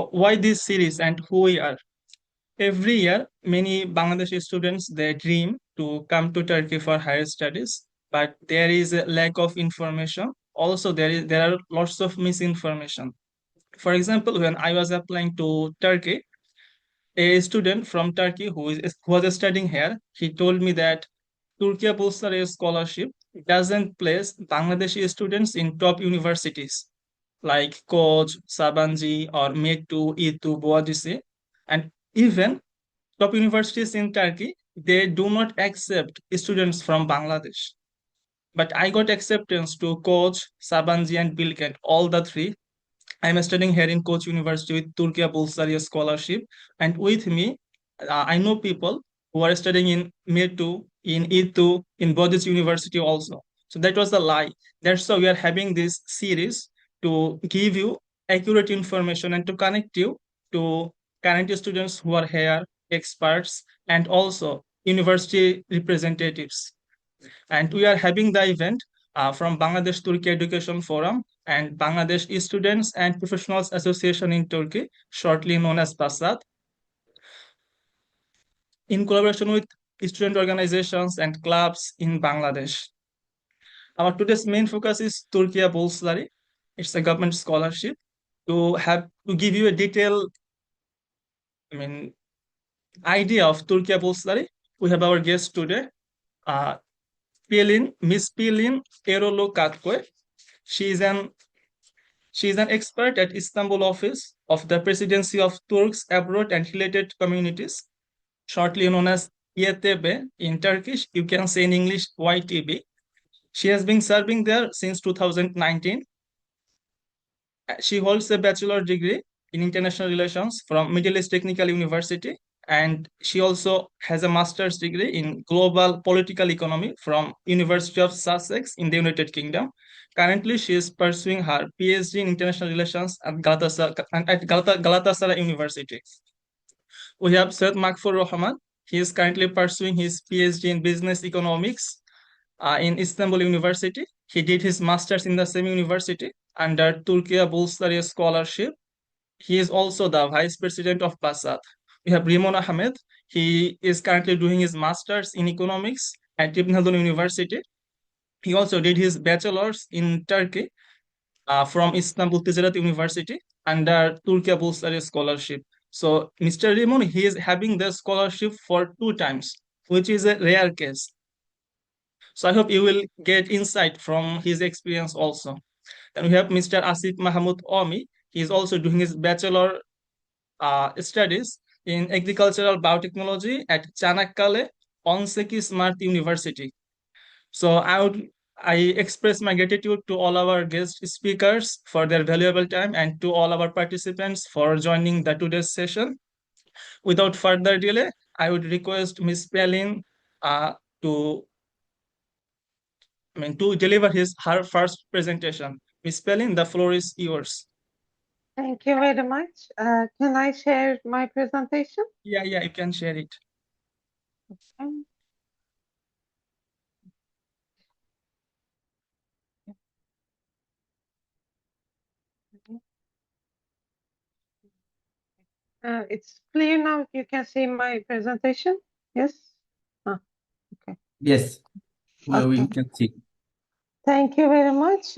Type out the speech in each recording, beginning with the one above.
Why this series and who we are? Every year, many Bangladeshi students they dream to come to Turkey for higher studies, but there is a lack of information. Also, there are lots of misinformation. For example, when I was applying to Turkey, a student from Turkey who was studying here, he told me that Turkiye Bursları scholarship doesn't place Bangladeshi students in top universities like Koç, Sabancı, or METU, İTÜ, Boğaziçi, and even top universities in Turkey, they do not accept students from Bangladesh. But I got acceptance to Koç, Sabancı, and Bilkent, all the three. I'm studying here in Koç University with Turkiye Bursları scholarship, and with me, I know people who are studying in METU, in İTÜ, in Boğaziçi University also. So that was a lie. That's why we are having this series to give you accurate information and to connect you to current students who are here, experts, and also university representatives. And we are having the event from Bangladesh Turkey Education Forum and Bangladesh Students and Professionals Association in Turkey, shortly known as BASAT, in collaboration with student organizations and clubs in Bangladesh. Our today's main focus is Turkiye Bursları. It's a government scholarship to give you a detailed, idea of Turkiye Bursları. We have our guest today, uh, Miss Pelin Erolu Katkoy. She is an expert at Istanbul office of the Presidency of Turks Abroad and Related Communities, shortly known as YTB in Turkish. You can say in English YTB. She has been serving there since 2019. She holds a bachelor degree in international relations from Middle East Technical University, and she also has a master's degree in global political economy from University of Sussex in the United Kingdom. Currently, she is pursuing her PhD in international relations at Galatasaray University. We have Syed Makfur Rahman. He is currently pursuing his PhD in business economics in Istanbul University. He did his master's in the same university under Turkiye Bursları scholarship. He is also the vice president of BASAT. We have Rimon Ahmed. He is currently doing his master's in economics at Ibn Khaldun University. He also did his bachelor's in Turkey from Istanbul Ticaret University under Turkiye Bursları scholarship. So Mr. Rimon, he is having the scholarship for 2 times, which is a rare case. So I hope you will get insight from his experience also. Then we have Mr. Asif Mahmoud Omi. He is also doing his bachelor studies in agricultural biotechnology at Çanakkale Onseki Smart University. So I express my gratitude to all our guest speakers for their valuable time and to all our participants for joining the today's session. Without further delay, I would request Ms. Pelin to to deliver her first presentation. Ms. Pelin, the floor is yours. Thank you very much. Can I share my presentation? Yeah, you can share it. Okay. It's clear now. You can see my presentation. Yes. Okay. Yes, well, we Okay. can see. Thank you very much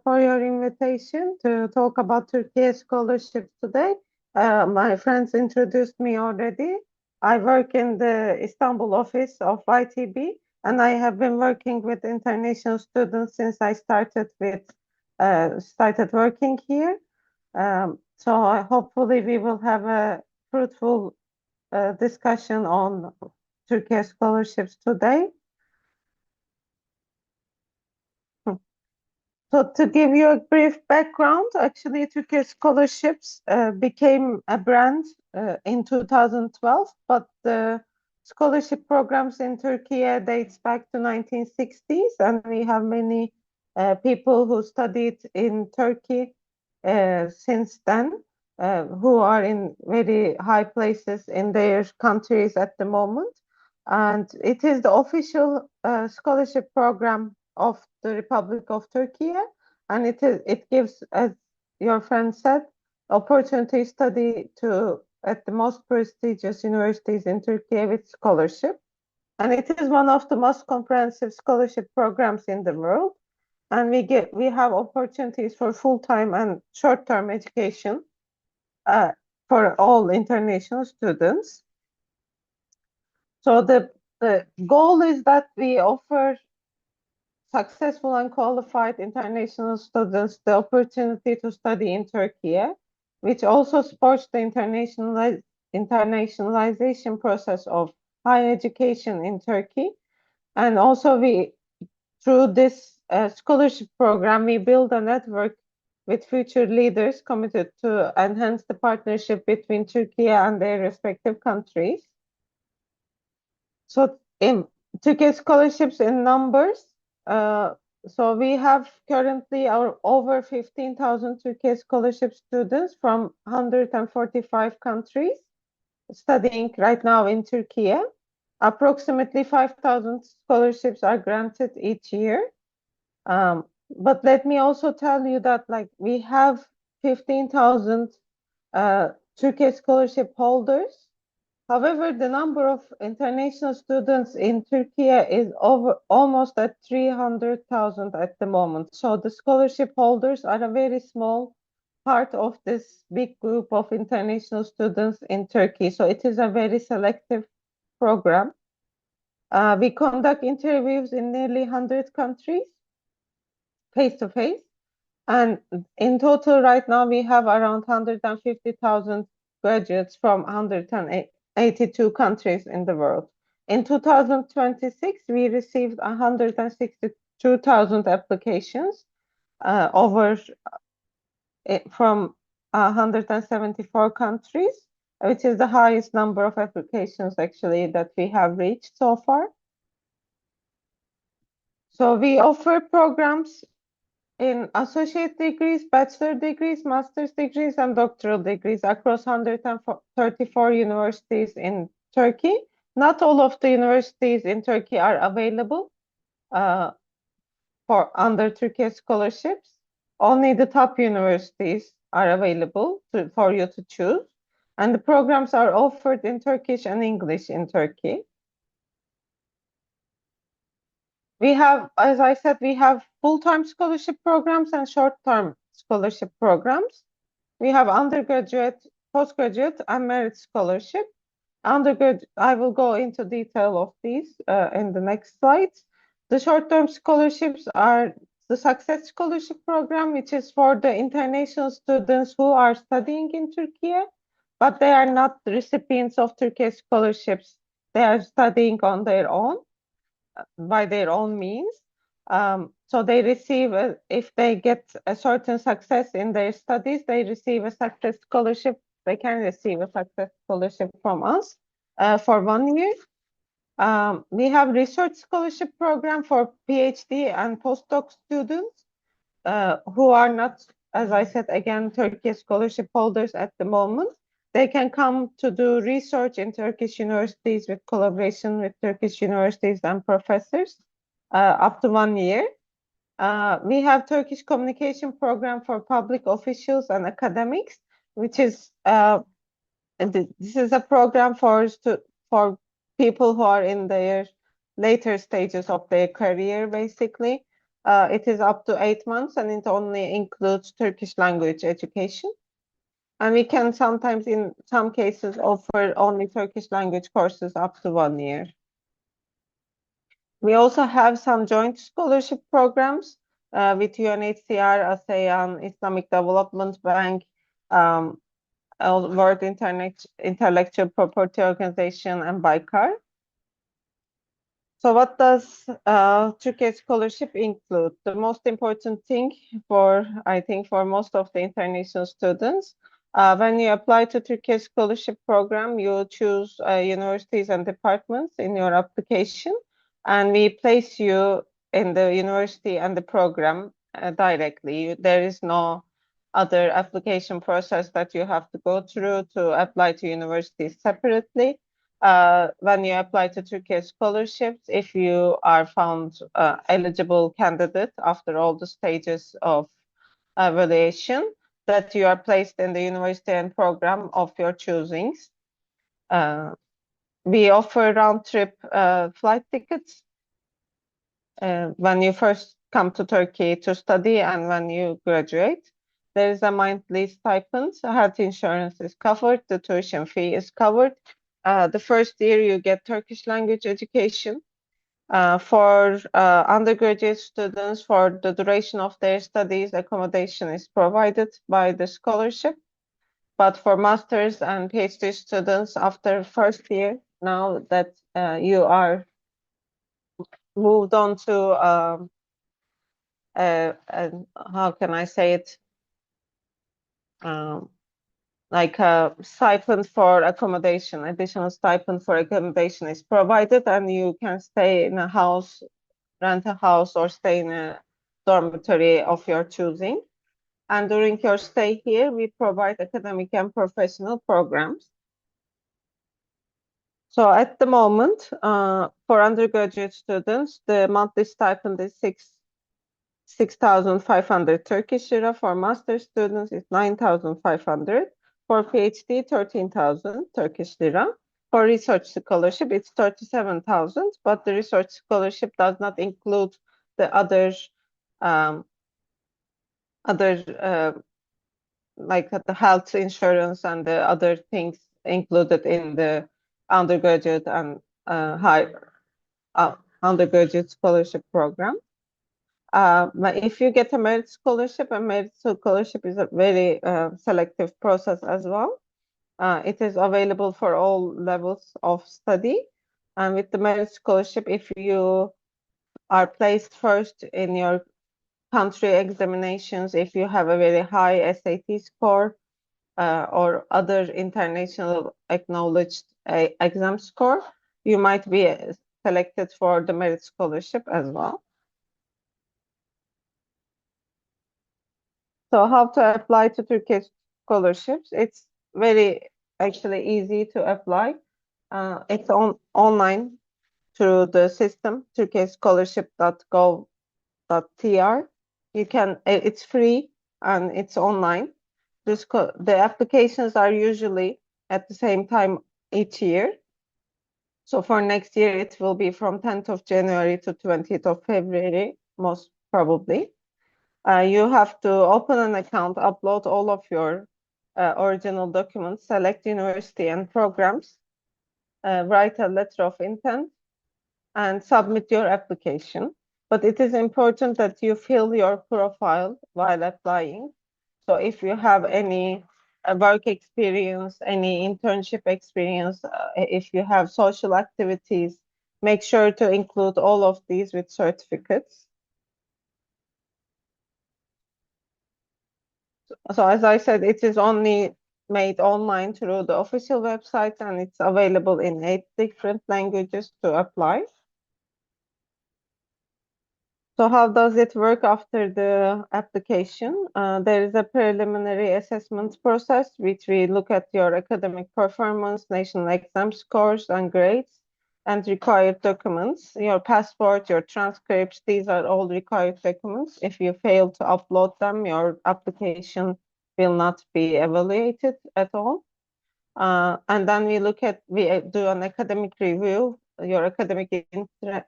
for your invitation to talk about Turkey scholarships today. My friends introduced me already. I work in the Istanbul office of YTB, and I have been working with international students since I started working here. So hopefully we will have a fruitful discussion on Turkey scholarships today. So to give you a brief background, actually Turkey scholarships became a brand in 2012, but the scholarship programs in Turkey dates back to 1960s, and we have many people who studied in Turkey since then, who are in very high places in their countries at the moment. And it is the official scholarship program of the Republic of Turkey, and it gives, as your friend said, opportunity to study at the most prestigious universities in Turkey with scholarship. And it is one of the most comprehensive scholarship programs in the world. And we have opportunities for full-time and short-term education for all international students. So the goal is that we offer successful and qualified international students the opportunity to study in Turkey, which also supports the internationalization process of higher education in Turkey. And also through this scholarship program, we build a network with future leaders committed to enhance the partnership between Turkey and their respective countries. So in Turkey scholarships in numbers, so we have currently over 15,000 Turkey scholarship students from 145 countries studying right now in Turkey. Approximately 5,000 scholarships are granted each year. But let me also tell you that we have 15,000 Turkey scholarship holders. However, the number of international students in Turkey is almost at 300,000 at the moment. So the scholarship holders are a very small part of this big group of international students in Turkey. So it is a very selective program. We conduct interviews in nearly 100 countries, face-to-face. And in total, right now, we have around 150,000 graduates from 182 countries in the world. In 2026, we received 162,000 applications from 174 countries, which is the highest number of applications actually that we have reached so far. So we offer programs in associate degrees, bachelor degrees, master's degrees, and doctoral degrees across 134 universities in Turkey. Not all of the universities in Turkey are available for under Turkey scholarships. Only the top universities are available for you to choose. And the programs are offered in Turkish and English in Turkey. We have, as I said, we have full-time scholarship programs and short-term scholarship programs. We have undergraduate, postgraduate, and merit scholarship. Undergraduate, I will go into detail of these in the next slides. The short-term scholarships are the Success Scholarship Program, which is for the international students who are studying in Turkey, but they are not the recipients of Turkey scholarships. They are studying on their own, by their own means. So they receive, if they get a certain success in their studies, they receive a success scholarship. They can receive a success scholarship from us for 1 year. We have research scholarship program for PhD and postdoc students who are not, as I said, again, Turkey scholarship holders at the moment. They can come to do research in Turkish universities with collaboration with Turkish universities and professors up to 1 year. We have Turkish communication program for public officials and academics, which is this is a program for people who are in their later stages of their career, basically. It is up to 8 months and it only includes Turkish language education. And we can sometimes, in some cases, offer only Turkish language courses up to 1 year. We also have some joint scholarship programs with UNHCR, ASEAN, Islamic Development Bank, World Intellectual Property Organization, and BICAR. So what does Turkey scholarship include? The most important thing I think for most of the international students, when you apply to Turkey scholarship program, you choose universities and departments in your application, and we place you in the university and the program directly. There is no other application process that you have to go through to apply to universities separately. When you apply to Turkey scholarships, if you are found eligible candidate after all the stages of evaluation, that you are placed in the university and program of your choosings. We offer round-trip flight tickets when you first come to Turkey to study and when you graduate. There is a monthly stipend, health insurance is covered, the tuition fee is covered. The first year you get Turkish language education. For undergraduate students, for the duration of their studies, accommodation is provided by the scholarship. But for master's and PhD students, after first year, now that you are moved on to how can I say it? Like a stipend for accommodation, additional stipend for accommodation is provided, and you can stay in a house, rent a house, or stay in a dormitory of your choosing. And during your stay here, we provide academic and professional programs. So at the moment, for undergraduate students, the monthly stipend is 6,500 Turkish lira. For master students, it's 9,500. For PhD, 13,000 Turkish lira. For research scholarship, it's 37,000, but the research scholarship does not include the other like the health insurance and the other things included in the undergraduate and undergraduate scholarship program. But if you get a merit scholarship is a very selective process as well. It is available for all levels of study. And with the merit scholarship, if you are placed first in your country examinations, if you have a very high SAT score or other international acknowledged exam score, you might be selected for the merit scholarship as well. So how to apply to Turkish scholarships? It's very actually easy to apply. It's online through the system, turkeyscholarships.gov.tr. It's free and it's online. The applications are usually at the same time each year. So for next year, it will be from 10th of January to 20th of February, most probably. You have to open an account, upload all of your original documents, select university and programs, write a letter of intent, and submit your application. But it is important that you fill your profile while applying. So if you have any work experience, any internship experience, if you have social activities, make sure to include all of these with certificates. So as I said, it is only made online through the official website, and it's available in 8 different languages to apply. So how does it work after the application? There is a preliminary assessment process, which we look at your academic performance, national exam scores and grades, and required documents. Your passport, your transcripts, these are all required documents. If you fail to upload them, your application will not be evaluated at all. And then we do an academic review, your academic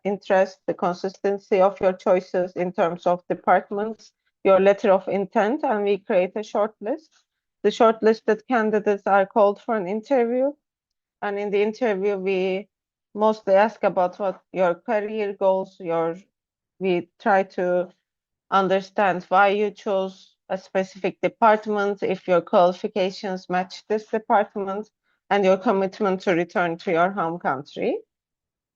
interest, the consistency of your choices in terms of departments, your letter of intent, and we create a short list. The shortlisted candidates are called for an interview, and in the interview, we mostly ask about what your career goals, we try to understand why you chose a specific department, if your qualifications match this department, and your commitment to return to your home country.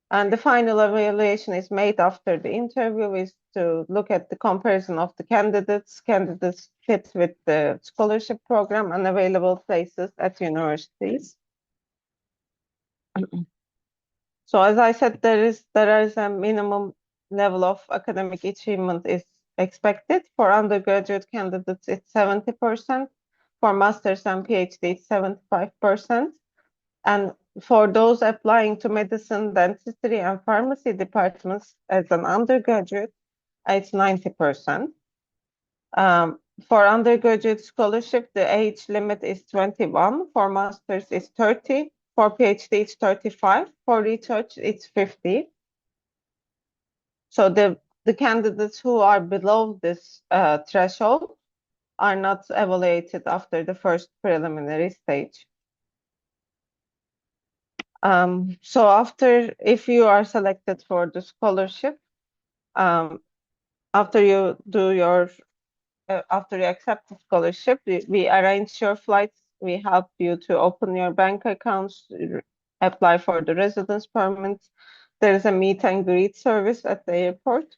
And the final evaluation is made after the interview, is to look at the comparison of the candidates fit with the scholarship program and available places at universities. So as I said, there is a minimum level of academic achievement is expected. For undergraduate candidates, it's 70%. For master's and PhD, it's 75%. And for those applying to medicine, dentistry, and pharmacy departments as an undergraduate, it's 90%. for undergraduate scholarship, the age limit is 21. For masters, it's 30. For PhD, it's 35. For research, it's 50. So the candidates who are below this threshold are not evaluated after the first preliminary stage. So if you are selected for the scholarship, after you accept the scholarship, we arrange your flights. We help you to open your bank accounts, apply for the residence permit. There is a meet and greet service at the airport,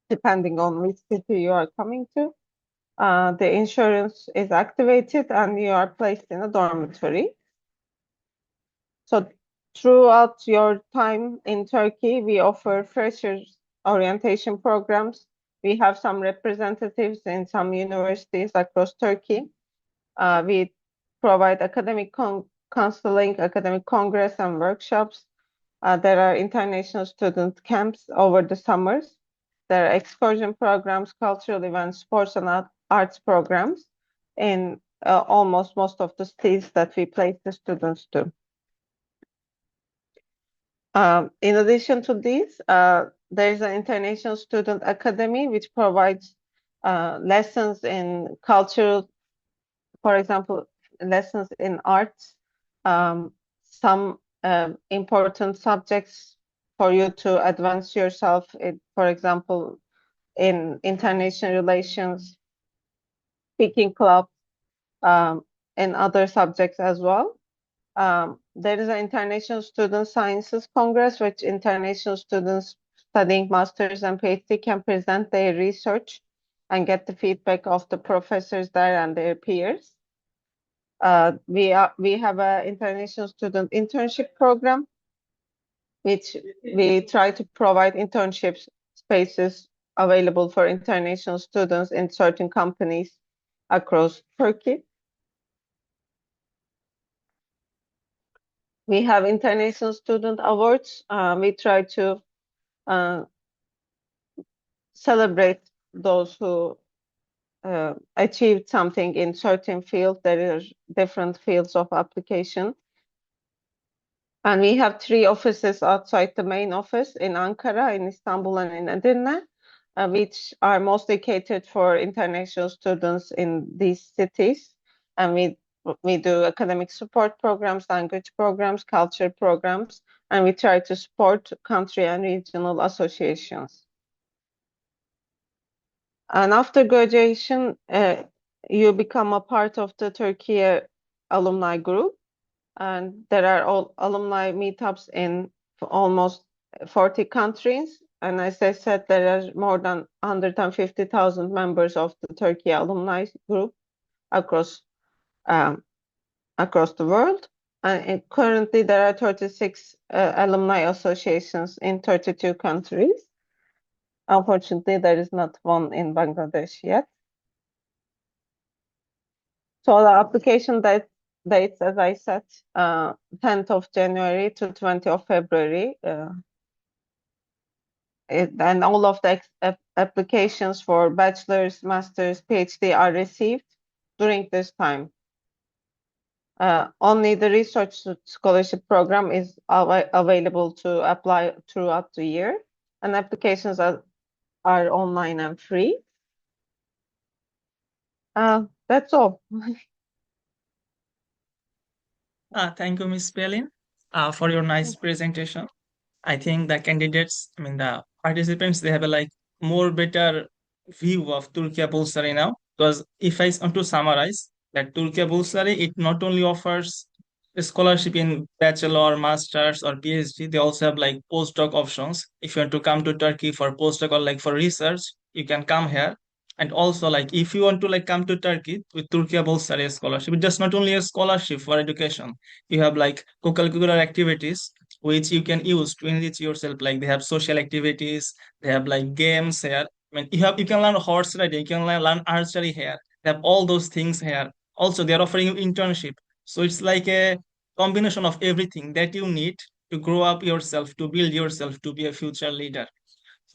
depending on which city you are coming to. The insurance is activated and you are placed in a dormitory. So throughout your time in Turkey, we offer freshers orientation programs. We have some representatives in some universities across Turkey. We provide academic counseling, academic congress and workshops. There are international student camps over the summers. There are excursion programs, cultural events, sports and arts programs in almost most of the cities that we place the students to. In addition to these, there is an International Student Academy which provides lessons in cultural, for example, lessons in arts, some important subjects for you to advance yourself in, for example, in international relations, speaking club, and other subjects as well. There is an International Student Sciences Congress, which international students studying masters and PhD can present their research and get the feedback of the professors there and their peers. We have an international student internship program, which we try to provide internship spaces available for international students in certain companies across Turkey. We have international student awards. We try to celebrate those who achieved something in certain field. There are different fields of application. And we have 3 offices outside the main office in Ankara, in Istanbul, and in Edirne, which are mostly catered for international students in these cities. And we do academic support programs, language programs, culture programs, and we try to support country and regional associations. And after graduation, you become a part of the Turkey alumni group. And there are all alumni meetups in almost 40 countries. And as I said, there are more than 150,000 members of the Turkey alumni group across the world. And currently there are 36 alumni associations in 32 countries. Unfortunately, there is not one in Bangladesh yet. So the application dates, as I said, 10th of January to 20th of February. And all of the applications for bachelor's, master's, PhD are received during this time. Only the research scholarship program is available to apply throughout the year, and applications are online and free. That's all. Thank you, Ms. Pelin, for your nice presentation. I think the candidates, the participants, they have a more better view of Turkiye Bulsari now. Because if I want to summarize that Turkiye Bulsari, it not only offers a scholarship in bachelor, masters, or PhD, they also have postdoc options. If you want to come to Turkey for postdoc or for research, you can come here. And also if you want to come to Turkey with Turkiye Bulsari scholarship, it's just not only a scholarship for education. You have co-curricular activities which you can use to enrich yourself. They have social activities, they have games here. You can learn horse riding, you can learn archery here. They have all those things here. Also, they are offering you internship. So it's like a combination of everything that you need to grow up yourself, to build yourself, to be a future leader.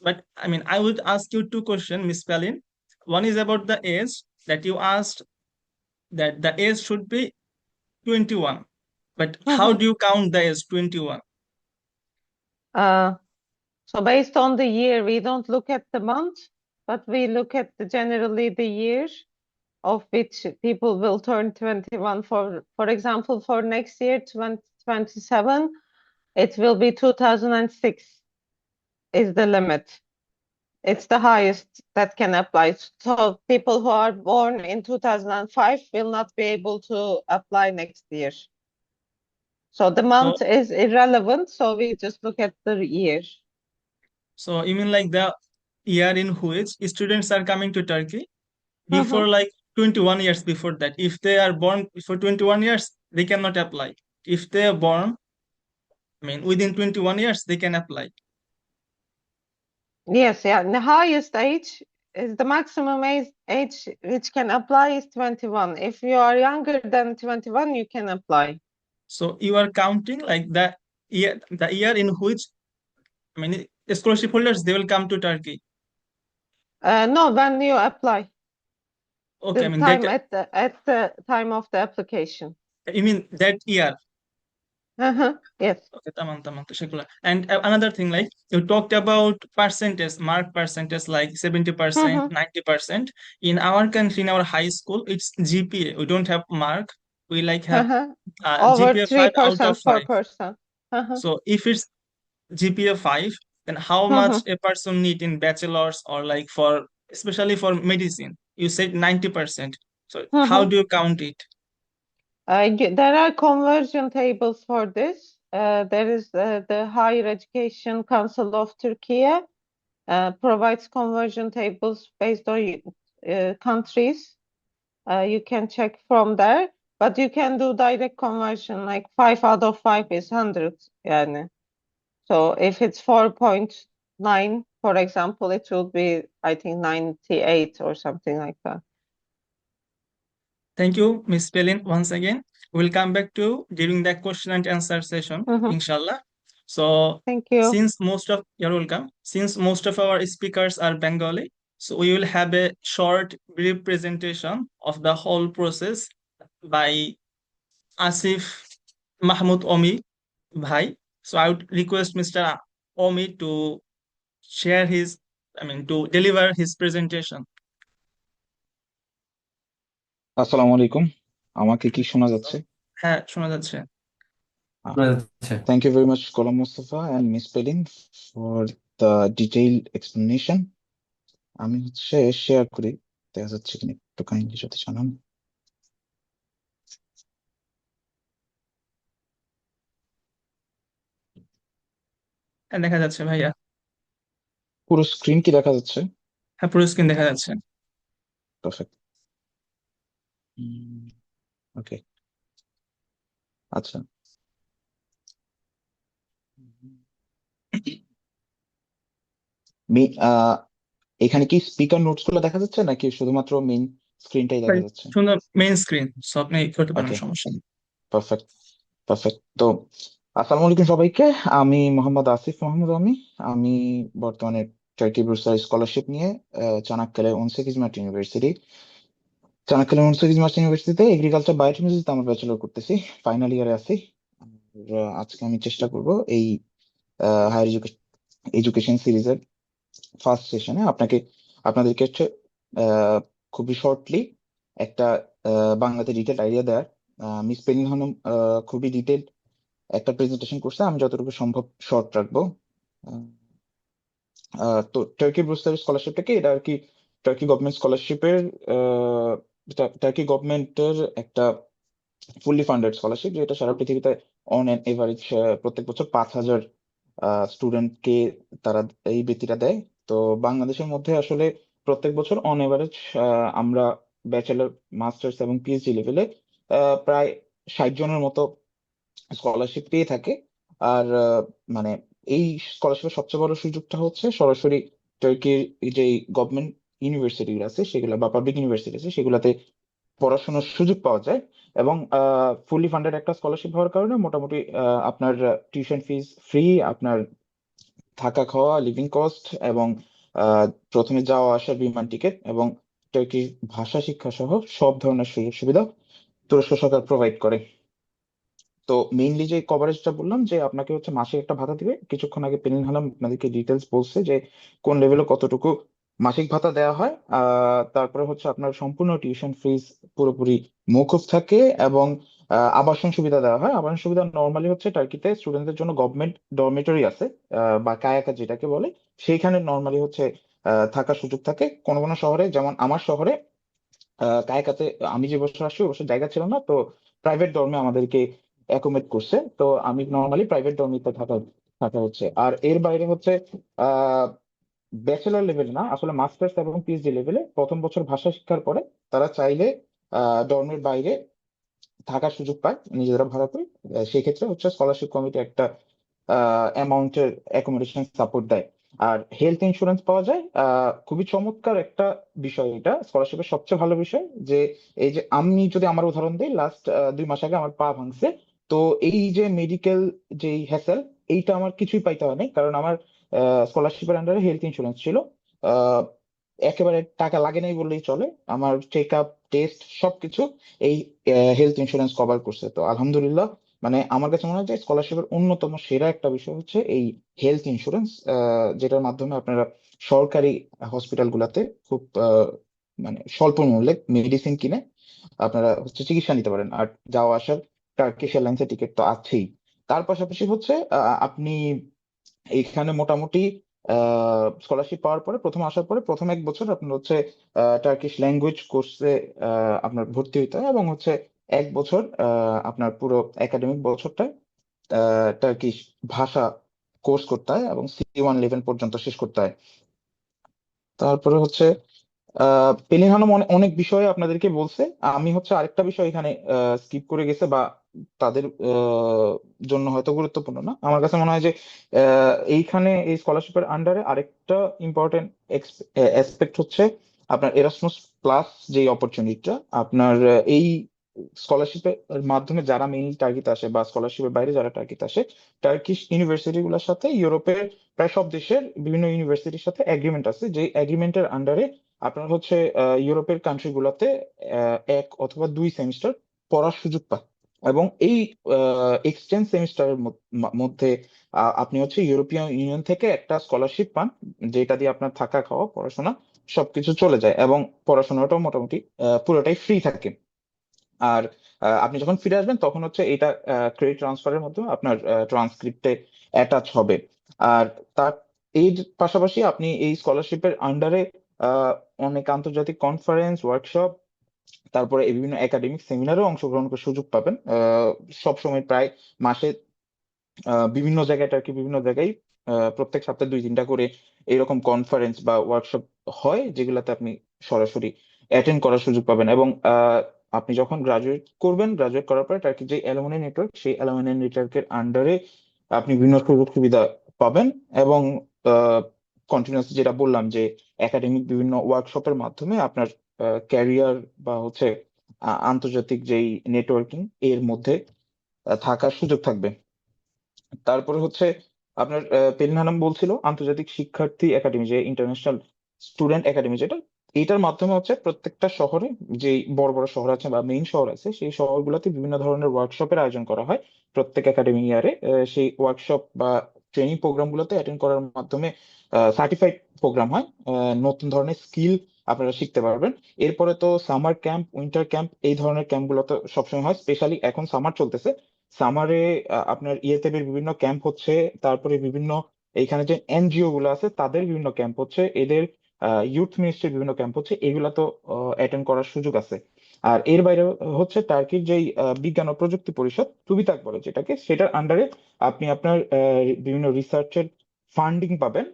But I would ask you 2 questions, Miss Palin. One is about the age that you asked, that the age should be 21. But how Mhm. do you count the age 21? So based on the year, we don't look at the month, but we look at generally the year of which people will turn 21. For example, for next year, 2027, it will be 2006 is the limit. It's the highest that can apply. So people who are born in 2005 will not be able to apply next year. So the So, month is irrelevant, so we just look at the year. so you mean like the year in which students are coming to Turkey before Mhm. like 21 years before that. If they are born before 21 years, they cannot apply. If they are born, I mean, within 21 years, they can apply. Yes, yeah. The highest age is the maximum age which can apply is 21. If you are younger than 21, you can apply. So you are counting like the year in which, I mean, scholarship holders, they will come to Turkey. No, when you apply, Okay, I the mean that, time at the time of the application. you mean that year. Yes. Okay, tamam, teşekkürler. And another thing, like you talked about percentage, mark percentage, like 70%, 90%. In our country, in our high school, it's GPA. We don't have mark. We like have Over GPA 5 out of 3%, 5. 4%. So if it's GPA 5, then how much a person need in bachelor's or like for, especially for medicine? You said 90%. So how do you count it? There are conversion tables for this. There is the Higher Education Council of Turkey provides conversion tables based on countries. You can check from there, but you can do direct conversion, like 5 out of 5 is 100. Yani. So if it's 4.9, for example, it will be, I think, 98 or something like that. Thank you, Ms. Pelin, once again. We'll come back to during the question and answer session, inshallah. So Thank you. you're welcome. Since most of our speakers are Bengali, so we will have a short, brief presentation of the whole process by Asif Mahmoud Omi Bhai. So I would request Mr. Omi to share to deliver his presentation. আসসালামু আলাইকুম আমাকে কি শোনা যাচ্ছে হ্যাঁ, শোনা যাচ্ছে। Thank you very much Golam Mustafa and Miss Pelin for the detailed explanation. আমি হচ্ছে শেয়ার করি দেখা যাচ্ছে কিনা একটু কাইন্ডলি যদি জানান হ্যাঁ, দেখা যাচ্ছে ভাইয়া। পুরো স্ক্রিন কি দেখা যাচ্ছে হ্যাঁ, পুরো স্ক্রিন দেখা যাচ্ছে। পারফেক্ট ওকে আচ্ছা এখানে কি স্পিকার নোটস গুলো দেখা যাচ্ছে নাকি শুধুমাত্র মেইন স্ক্রিনটাই দেখা যাচ্ছে সুন্দর মেইন স্ক্রিন, সো আপনি করতে পারেন, Okay. সমস্যা নেই। পারফেক্ট তো আসসালামু আলাইকুম সবাইকে আমি মোহাম্মদ আসিফ মাহমুদ আমি বর্তমানে টার্কি বুরসার স্কলারশিপ নিয়ে চাণক্যলে 18 মার্চ ইউনিভার্সিটিতে এগ্রিকালচার বায়োটেকনোলজিতে আমার ব্যাচেলর করতেছি, ফাইনাল ইয়ারে আছি। আজকে আমি চেষ্টা করব এই হায়ার এডুকেশন সিরিজের ফার্স্ট সেশনে আপনাদেরকে হচ্ছে খুবই শর্টলি একটা বাংলাতে ডিটেল আইডিয়া দেওয়ার। মিস পেলিন খানম খুবই ডিটেল একটা প্রেজেন্টেশন করছে, আমি যতটুকু সম্ভব শর্ট রাখবো। তো টার্কি বুরসার স্কলারশিপটাকে এটা আর কি টার্কি গভর্নমেন্ট স্কলারশিপের টার্কি গভর্নমেন্টের একটা ফুললি ফান্ডেড স্কলারশিপ, যেটা সারা পৃথিবীতে অন অ্যান এভারেজ প্রত্যেক বছর 5,000 স্টুডেন্টকে তারা এই বৃত্তিটা দেয়। তো বাংলাদেশের মধ্যে আসলে প্রত্যেক বছর অন এভারেজ আমরা ব্যাচেলর, মাস্টার্স এবং পিএইচডি লেভেলে প্রায় 60 জনের মতো স্কলারশিপ পেয়ে থাকে। আর মানে এই স্কলারশিপের সবচেয়ে বড় সুযোগটা হচ্ছে সরাসরি টার্কির যে গভর্নমেন্ট ইউনিভার্সিটি আছে সেগুলো বা পাবলিক ইউনিভার্সিটি আছে সেগুলোতে পড়াশোনার সুযোগ পাওয়া যায়। এবং ফুললি ফান্ডেড একটা স্কলারশিপ হওয়ার কারণে মোটামুটি আপনার টিউশন ফিস ফ্রি, আপনার থাকা খাওয়া লিভিং কস্ট এবং প্রথমে যাওয়া আসার বিমান টিকিট এবং টার্কির ভাষা শিক্ষা সহ সব ধরনের সুযোগ সুবিধা তুরস্ক সরকার প্রোভাইড করে। তো মেইনলি যে কভারেজটা বললাম যে আপনাকে হচ্ছে মাসে একটা ভাতা দিবে, কিছুক্ষণ আগে পেনিন হালাম আপনাদেরকে ডিটেলস বলছে যে কোন লেভেলে কতটুকু মাসিক ভাতা দেওয়া হয়। তারপরে হচ্ছে আপনার সম্পূর্ণ টিউশন ফিস পুরোপুরি মওকুফ থাকে, এবং আবাসন সুবিধা দেওয়া হয়। আবাসন সুবিধা নর্মালি হচ্ছে টার্কিতে স্টুডেন্টদের জন্য গভর্নমেন্ট ডরমেটরি আছে, বা কায়াকা যেটাকে বলে, সেইখানে নর্মালি হচ্ছে থাকার সুযোগ থাকে। কোনো কোনো শহরে, যেমন আমার শহরে কায়কাতে আমি যে বছর আসছি ওই বছর জায়গা ছিল না, তো প্রাইভেট ডর্মে আমাদেরকে অ্যাকোমোডেট করছে। তো আমি নর্মালি প্রাইভেট ডর্মিতে থাকা থাকা হচ্ছে। আর এর বাইরে হচ্ছে আহ ব্যাচেলর লেভেলে না, আসলে মাস্টার্স এবং পিএইচডি লেভেলে প্রথম বছর ভাষা শিক্ষার পরে তারা চাইলে ডর্মের বাইরে থাকার সুযোগ পায় নিজেরা ভাড়া করে। সেই ক্ষেত্রে হচ্ছে স্কলারশিপ কমিটি একটা অ্যামাউন্টের অ্যাকোমোডেশন সাপোর্ট দেয়। আর হেলথ ইন্স্যুরেন্স পাওয়া যায়। খুবই চমৎকার একটা বিষয়, এটা স্কলারশিপের সবচেয়ে ভালো বিষয় যে এই যে আমি যদি আমার উদাহরণ দিই, লাস্ট 2 মাস আগে আমার পা ভাঙছে। তো এই যে মেডিকেল যে হ্যাসেল, এইটা আমার কিছুই পাইতে হয় নাই, কারণ আমার স্কলারশিপের আন্ডারে হেলথ ইন্স্যুরেন্স ছিল। আহ, একেবারে টাকা লাগে নাই বললেই চলে। আমার চেক আপ, টেস্ট সবকিছু এই হেলথ ইন্স্যুরেন্স কভার করছে। তো আলহামদুলিল্লাহ, মানে আমার কাছে মনে হয় যে স্কলারশিপের অন্যতম সেরা একটা বিষয় হচ্ছে এই হেলথ ইন্স্যুরেন্স, যেটার মাধ্যমে আপনারা সরকারি হসপিটাল গুলাতে খুব মানে স্বল্প মূল্যে মেডিসিন কিনে আপনারা হচ্ছে চিকিৎসা নিতে পারেন। আর যাওয়া আসার টার্কিশ এয়ারলাইন্সের টিকিট তো আছেই। তার পাশাপাশি হচ্ছে আপনি এইখানে মোটামুটি স্কলারশিপ পাওয়ার পরে, প্রথম আসার পরে প্রথম 1 বছর আপনার হচ্ছে টার্কিশ ল্যাঙ্গুয়েজ কোর্সে আপনার ভর্তি হতে হয়, এবং হচ্ছে 1 বছর আপনার পুরো একাডেমিক বছরটায় টার্কিশ ভাষা কোর্স করতে হয়, এবং C1 লেভেল পর্যন্ত শেষ করতে হয়। তারপরে হচ্ছে পেলিন হানুম অনেক বিষয়ে আপনাদেরকে বলছে। আমি হচ্ছে আরেকটা বিষয় এখানে স্কিপ করে গেছে, বা তাদের জন্য হয়তো গুরুত্বপূর্ণ না। আমার কাছে মনে হয় যে এইখানে এই স্কলারশিপের আন্ডারে আরেকটা ইম্পর্টেন্ট অ্যাসপেক্ট হচ্ছে আপনার এরাসমাস প্লাস যে অপরচুনিটিটা আপনার এই স্কলারশিপের মাধ্যমে যারা মেইনলি টার্গেট আসে, বা স্কলারশিপের বাইরে যারা টার্গেট আসে, টার্কিশ ইউনিভার্সিটি গুলোর সাথে ইউরোপের প্রায় সব দেশের বিভিন্ন ইউনিভার্সিটির সাথে এগ্রিমেন্ট আছে, যে এগ্রিমেন্টের আন্ডারে আপনার হচ্ছে ইউরোপের কান্ট্রি গুলাতে 1 অথবা 2 সেমিস্টার পড়ার সুযোগ পায়। এবং এই এক্সচেঞ্জ সেমিস্টারের মধ্যে আপনি হচ্ছে ইউরোপিয়ান ইউনিয়ন থেকে একটা স্কলারশিপ পান, যেটা দিয়ে আপনার থাকা খাওয়া পড়াশোনা সবকিছু চলে যায়, এবং পড়াশোনাটাও মোটামুটি পুরোটাই ফ্রি থাকে। আর আপনি যখন ফিরে আসবেন তখন হচ্ছে এটা ক্রেডিট ট্রান্সফারের মাধ্যমে আপনার ট্রান্সক্রিপ্টে অ্যাটাচ হবে। আর তার এর পাশাপাশি আপনি এই স্কলারশিপের আন্ডারে অনেক আন্তর্জাতিক কনফারেন্স, ওয়ার্কশপ, তারপরে এই বিভিন্ন একাডেমিক সেমিনারেও অংশগ্রহণ করার সুযোগ পাবেন। সব সময় প্রায় মাসে বিভিন্ন জায়গায় আর কি বিভিন্ন জায়গায় প্রত্যেক সপ্তাহে 2-3টা করে এরকম কনফারেন্স বা ওয়ার্কশপ হয়, যেগুলোতে আপনি সরাসরি অ্যাটেন্ড করার সুযোগ পাবেন। এবং আপনি যখন গ্রাজুয়েট করবেন, গ্রাজুয়েট করার পরে টার্কির যে অ্যালুমনি নেটওয়ার্ক, সেই অ্যালুমনি নেটওয়ার্কের আন্ডারে আপনি বিভিন্ন সুযোগ সুবিধা পাবেন। এবং কন্টিনিউয়াস যেটা বললাম যে একাডেমিক বিভিন্ন ওয়ার্কশপের মাধ্যমে আপনার ক্যারিয়ার বা হচ্ছে আন্তর্জাতিক যেই নেটওয়ার্কিং এর মধ্যে থাকার সুযোগ থাকবে। তারপরে হচ্ছে আপনার পেরিন হানাম বলছিল আন্তর্জাতিক শিক্ষার্থী একাডেমি, যে ইন্টারন্যাশনাল স্টুডেন্ট একাডেমি, যেটা এইটার মাধ্যমে হচ্ছে প্রত্যেকটা শহরে, যে বড় বড় শহর আছে বা মেইন শহর আছে, সেই শহরগুলোতে বিভিন্ন ধরনের ওয়ার্কশপের আয়োজন করা হয় প্রত্যেক একাডেমি ইয়ারে। সেই ওয়ার্কশপ বা ট্রেনিং প্রোগ্রামগুলোতে অ্যাটেন্ড করার মাধ্যমে সার্টিফাইড প্রোগ্রাম হয়, নতুন ধরনের স্কিল আপনারা শিখতে পারবেন। এরপরে তো সামার ক্যাম্প, উইন্টার ক্যাম্প, এই ধরনের ক্যাম্পগুলো তো সবসময় হয়। স্পেশালি এখন সামার চলতেছে, সামারে আপনার ইয়েতেবের বিভিন্ন ক্যাম্প হচ্ছে, তারপরে বিভিন্ন এইখানে যে এনজিও গুলো আছে তাদের বিভিন্ন ক্যাম্প হচ্ছে, এদের ইউথ মিনিস্ট্রির বিভিন্ন ক্যাম্প হচ্ছে, এগুলা তো অ্যাটেন্ড করার সুযোগ আছে। আর এর বাইরে হচ্ছে টার্কির যেই বিজ্ঞান ও প্রযুক্তি পরিষদ, টুবিতাক বলে যেটাকে, সেটার আন্ডারে আপনি আপনার বিভিন্ন রিসার্চের ফান্ডিং পাবেন।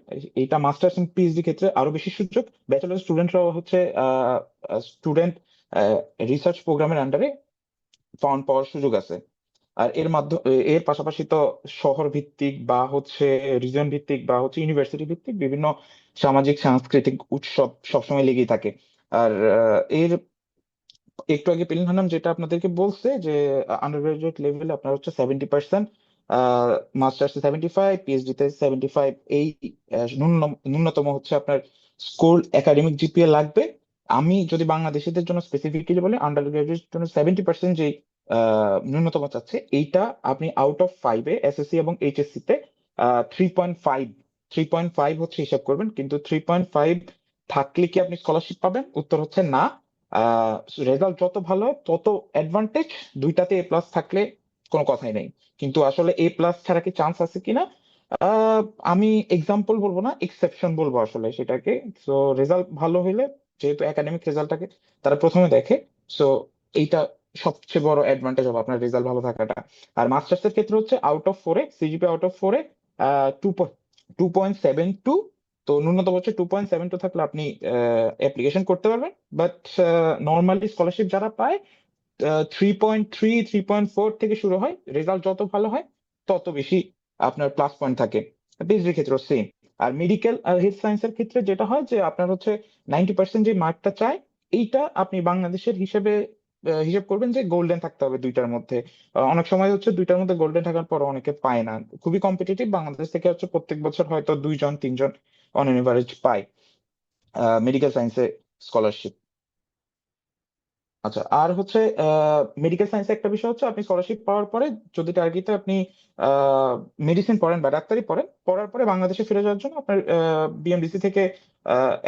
এটা মাস্টার্স এন্ড পিএইচডি ক্ষেত্রে আরো বেশি সুযোগ। ব্যাচেলার স্টুডেন্টরাও হচ্ছে স্টুডেন্ট রিসার্চ প্রোগ্রামের আন্ডারে ফান্ড পাওয়ার সুযোগ আছে। আর এর মাধ্যমে এর পাশাপাশি তো শহর ভিত্তিক বা হচ্ছে রিজন ভিত্তিক বা হচ্ছে ইউনিভার্সিটি ভিত্তিক বিভিন্ন সামাজিক সাংস্কৃতিক উৎসব সবসময় লেগেই থাকে। আর এর একটু আগে পেলিন হানাম যেটা আপনাদেরকে বলছে যে আন্ডার গ্রাজুয়েট লেভেলে আপনার হচ্ছে 70%, মাস্টার্সে 75, পিএইচডি তে 75, এই ন্যূনতম হচ্ছে আপনার স্কুল একাডেমিক জিপিএ লাগবে। আমি যদি বাংলাদেশিদের জন্য স্পেসিফিক্যালি বলি, আন্ডার গ্রাজুয়েট জন্য 70% যে ন্যূনতম চাচ্ছে, এইটা আপনি আউট অফ 5-এ এসএসসি এবং এইচএসসি তে 3.5 হচ্ছে হিসাব করবেন, কিন্তু 3.5 থাকলে কি আপনি স্কলারশিপ পাবেন? উত্তর হচ্ছে না। রেজাল্ট যত ভালো হয় তত অ্যাডভান্টেজ, দুইটাতে এ প্লাস থাকলে কোনো কথাই নেই। কিন্তু আসলে এ প্লাস ছাড়া কি চান্স আছে কিনা, আহ, আমি এক্সাম্পল বলবো না, এক্সেপশন বলবো আসলে সেটাকে। সো রেজাল্ট ভালো হইলে, যেহেতু একাডেমিক রেজাল্টটাকে তারা প্রথমে দেখে, সো এইটা সবচেয়ে বড় অ্যাডভান্টেজ হবে আপনার রেজাল্ট ভালো থাকাটা। আর মাস্টার্স এর ক্ষেত্রে হচ্ছে আউট অফ 4-এ সিজিপি আউট অফ 4-এ 2.72, তো ন্যূনতম হচ্ছে 2.72 থাকলে আপনি অ্যাপ্লিকেশন করতে পারবেন। বাট নর্মালি স্কলারশিপ যারা পায় 3.3, 3.4 থেকে শুরু হয়। রেজাল্ট যত ভালো হয় তত বেশি আপনার প্লাস পয়েন্ট থাকে। পিএইচডির ক্ষেত্রে সেম। আর মেডিকেল আর হেলথ সায়েন্সের ক্ষেত্রে যেটা হয় যে আপনার হচ্ছে 90% যে মার্কটা চায়, এইটা আপনি বাংলাদেশের হিসেবে হিসেব করবেন যে গোল্ডেন থাকতে হবে দুইটার মধ্যে। অনেক সময় হচ্ছে দুইটার মধ্যে গোল্ডেন থাকার পর অনেকে পায় না, খুবই কম্পিটিটিভ। বাংলাদেশ থেকে হচ্ছে প্রত্যেক বছর হয়তো 2 জন 3 জন অন এভারেজ পায় মেডিকেল সায়েন্সে স্কলারশিপ। আচ্ছা, আর হচ্ছে মেডিকেল সায়েন্সে একটা বিষয় হচ্ছে, আপনি স্কলারশিপ পাওয়ার পরে যদি টার্গেটে আপনি মেডিসিন পড়েন বা ডাক্তারি পড়েন, পড়ার পরে বাংলাদেশে ফিরে যাওয়ার জন্য আপনার বিএমডিসি থেকে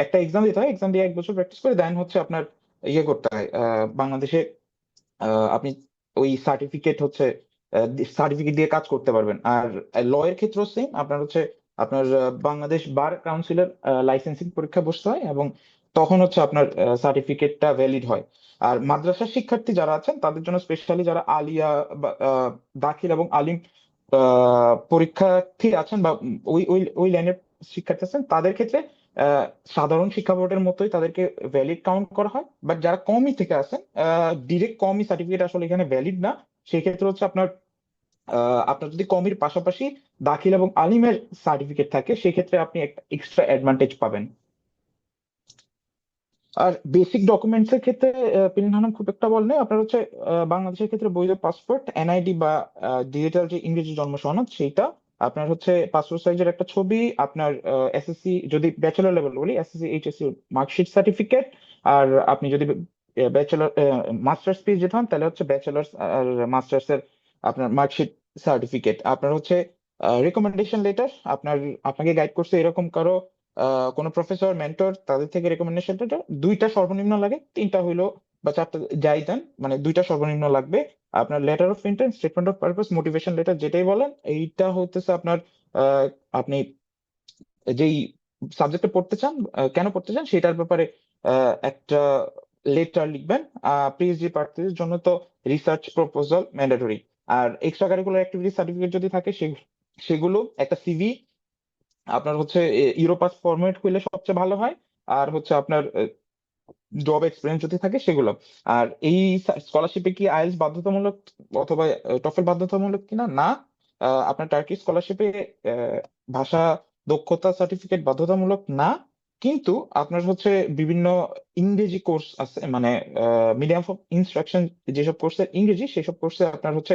একটা এক্সাম দিতে হয়। এক্সাম দিয়ে 1 বছর প্র্যাকটিস করে দেন হচ্ছে আপনার ইয়ে করতে হয় বাংলাদেশে, আপনি ওই সার্টিফিকেট দিয়ে কাজ করতে পারবেন। আর ল এর ক্ষেত্রেও সেম, আপনার হচ্ছে আপনার বাংলাদেশ বার কাউন্সিলের লাইসেন্সিং পরীক্ষা বসতে হয়, এবং তখন হচ্ছে আপনার সার্টিফিকেটটা ভ্যালিড হয়। আর মাদ্রাসার শিক্ষার্থী যারা আছেন তাদের জন্য স্পেশালি, যারা আলিয়া বা দাখিল এবং আলিম পরীক্ষার্থী আছেন, বা ওই ওই ওই লাইনের শিক্ষার্থী আছেন, তাদের ক্ষেত্রে আহ, সাধারণ শিক্ষা বোর্ডের মতোই তাদেরকে ভ্যালিড কাউন্ট করা হয়। বাট যারা কমই থেকে আছেন, ডিরেক্ট কমই সার্টিফিকেট আসলে এখানে ভ্যালিড না। সেই ক্ষেত্রে হচ্ছে আপনার আপনার যদি কমির পাশাপাশি দাখিল এবং আলিমের সার্টিফিকেট থাকে, সেক্ষেত্রে আপনি একটা এক্সট্রা অ্যাডভান্টেজ পাবেন। আর বেসিক ডকুমেন্টস এর ক্ষেত্রে পিলিন হানান খুব একটা বল নেই। আপনার হচ্ছে বাংলাদেশের ক্ষেত্রে বৈধ পাসপোর্ট, এনআইডি বা ডিজিটাল যে ইংরেজি জন্ম সনদ, সেইটা আপনার হচ্ছে পাসপোর্ট সাইজের একটা ছবি, আপনার এসএসসি যদি ব্যাচেলর লেভেল বলি, এসএসসি এইচএসসি মার্কশিট সার্টিফিকেট। আর আপনি যদি ব্যাচেলর মাস্টার্স পিএইচডি হন, তাহলে হচ্ছে ব্যাচেলার্স আর মাস্টার্স এর আপনার মার্কশিট সার্টিফিকেট। আপনার হচ্ছে রিকমেন্ডেশন লেটার, আপনাকে গাইড করছে এরকম কারো কোনো প্রফেসর মেন্টর, তাদের থেকে রেকমেন্ডেশন লেটার 2টা সর্বনিম্ন লাগে, 3টা হইলো বা 4টা যাই দেন, মানে 2টা সর্বনিম্ন লাগবে। আপনার letter of intent, statement of purpose, motivation letter যেটাই বলেন, এইটা হইতেছে আপনার আপনি যেই সাবজেক্টে পড়তে চান, কেন পড়তে চান সেটার ব্যাপারে একটা লেটার লিখবেন। পিএইচডি প্রার্থীদের জন্য তো রিসার্চ প্রপোজাল ম্যান্ডেটরি। আর এক্সট্রা কারিকুলার অ্যাক্টিভিটি সার্টিফিকেট যদি থাকে, সেগুলো একটা সিভি, আপনার হচ্ছে ইউরোপাস ফরম্যাট হইলে সবচেয়ে ভালো হয়। আর হচ্ছে আপনার জব এক্সপিরিয়েন্স যদি থাকে সেগুলো। আর এই স্কলারশিপে কি আইএলটিএস বাধ্যতামূলক অথবা টফেল বাধ্যতামূলক কিনা? না। আপনার টার্কি স্কলারশিপে ভাষা দক্ষতা সার্টিফিকেট বাধ্যতামূলক না, কিন্তু আপনার হচ্ছে বিভিন্ন ইংরেজি কোর্স আছে, মানে মিডিয়াম অফ ইনস্ট্রাকশন যেসব কোর্সের ইংরেজি, সেসব কোর্সে আপনার হচ্ছে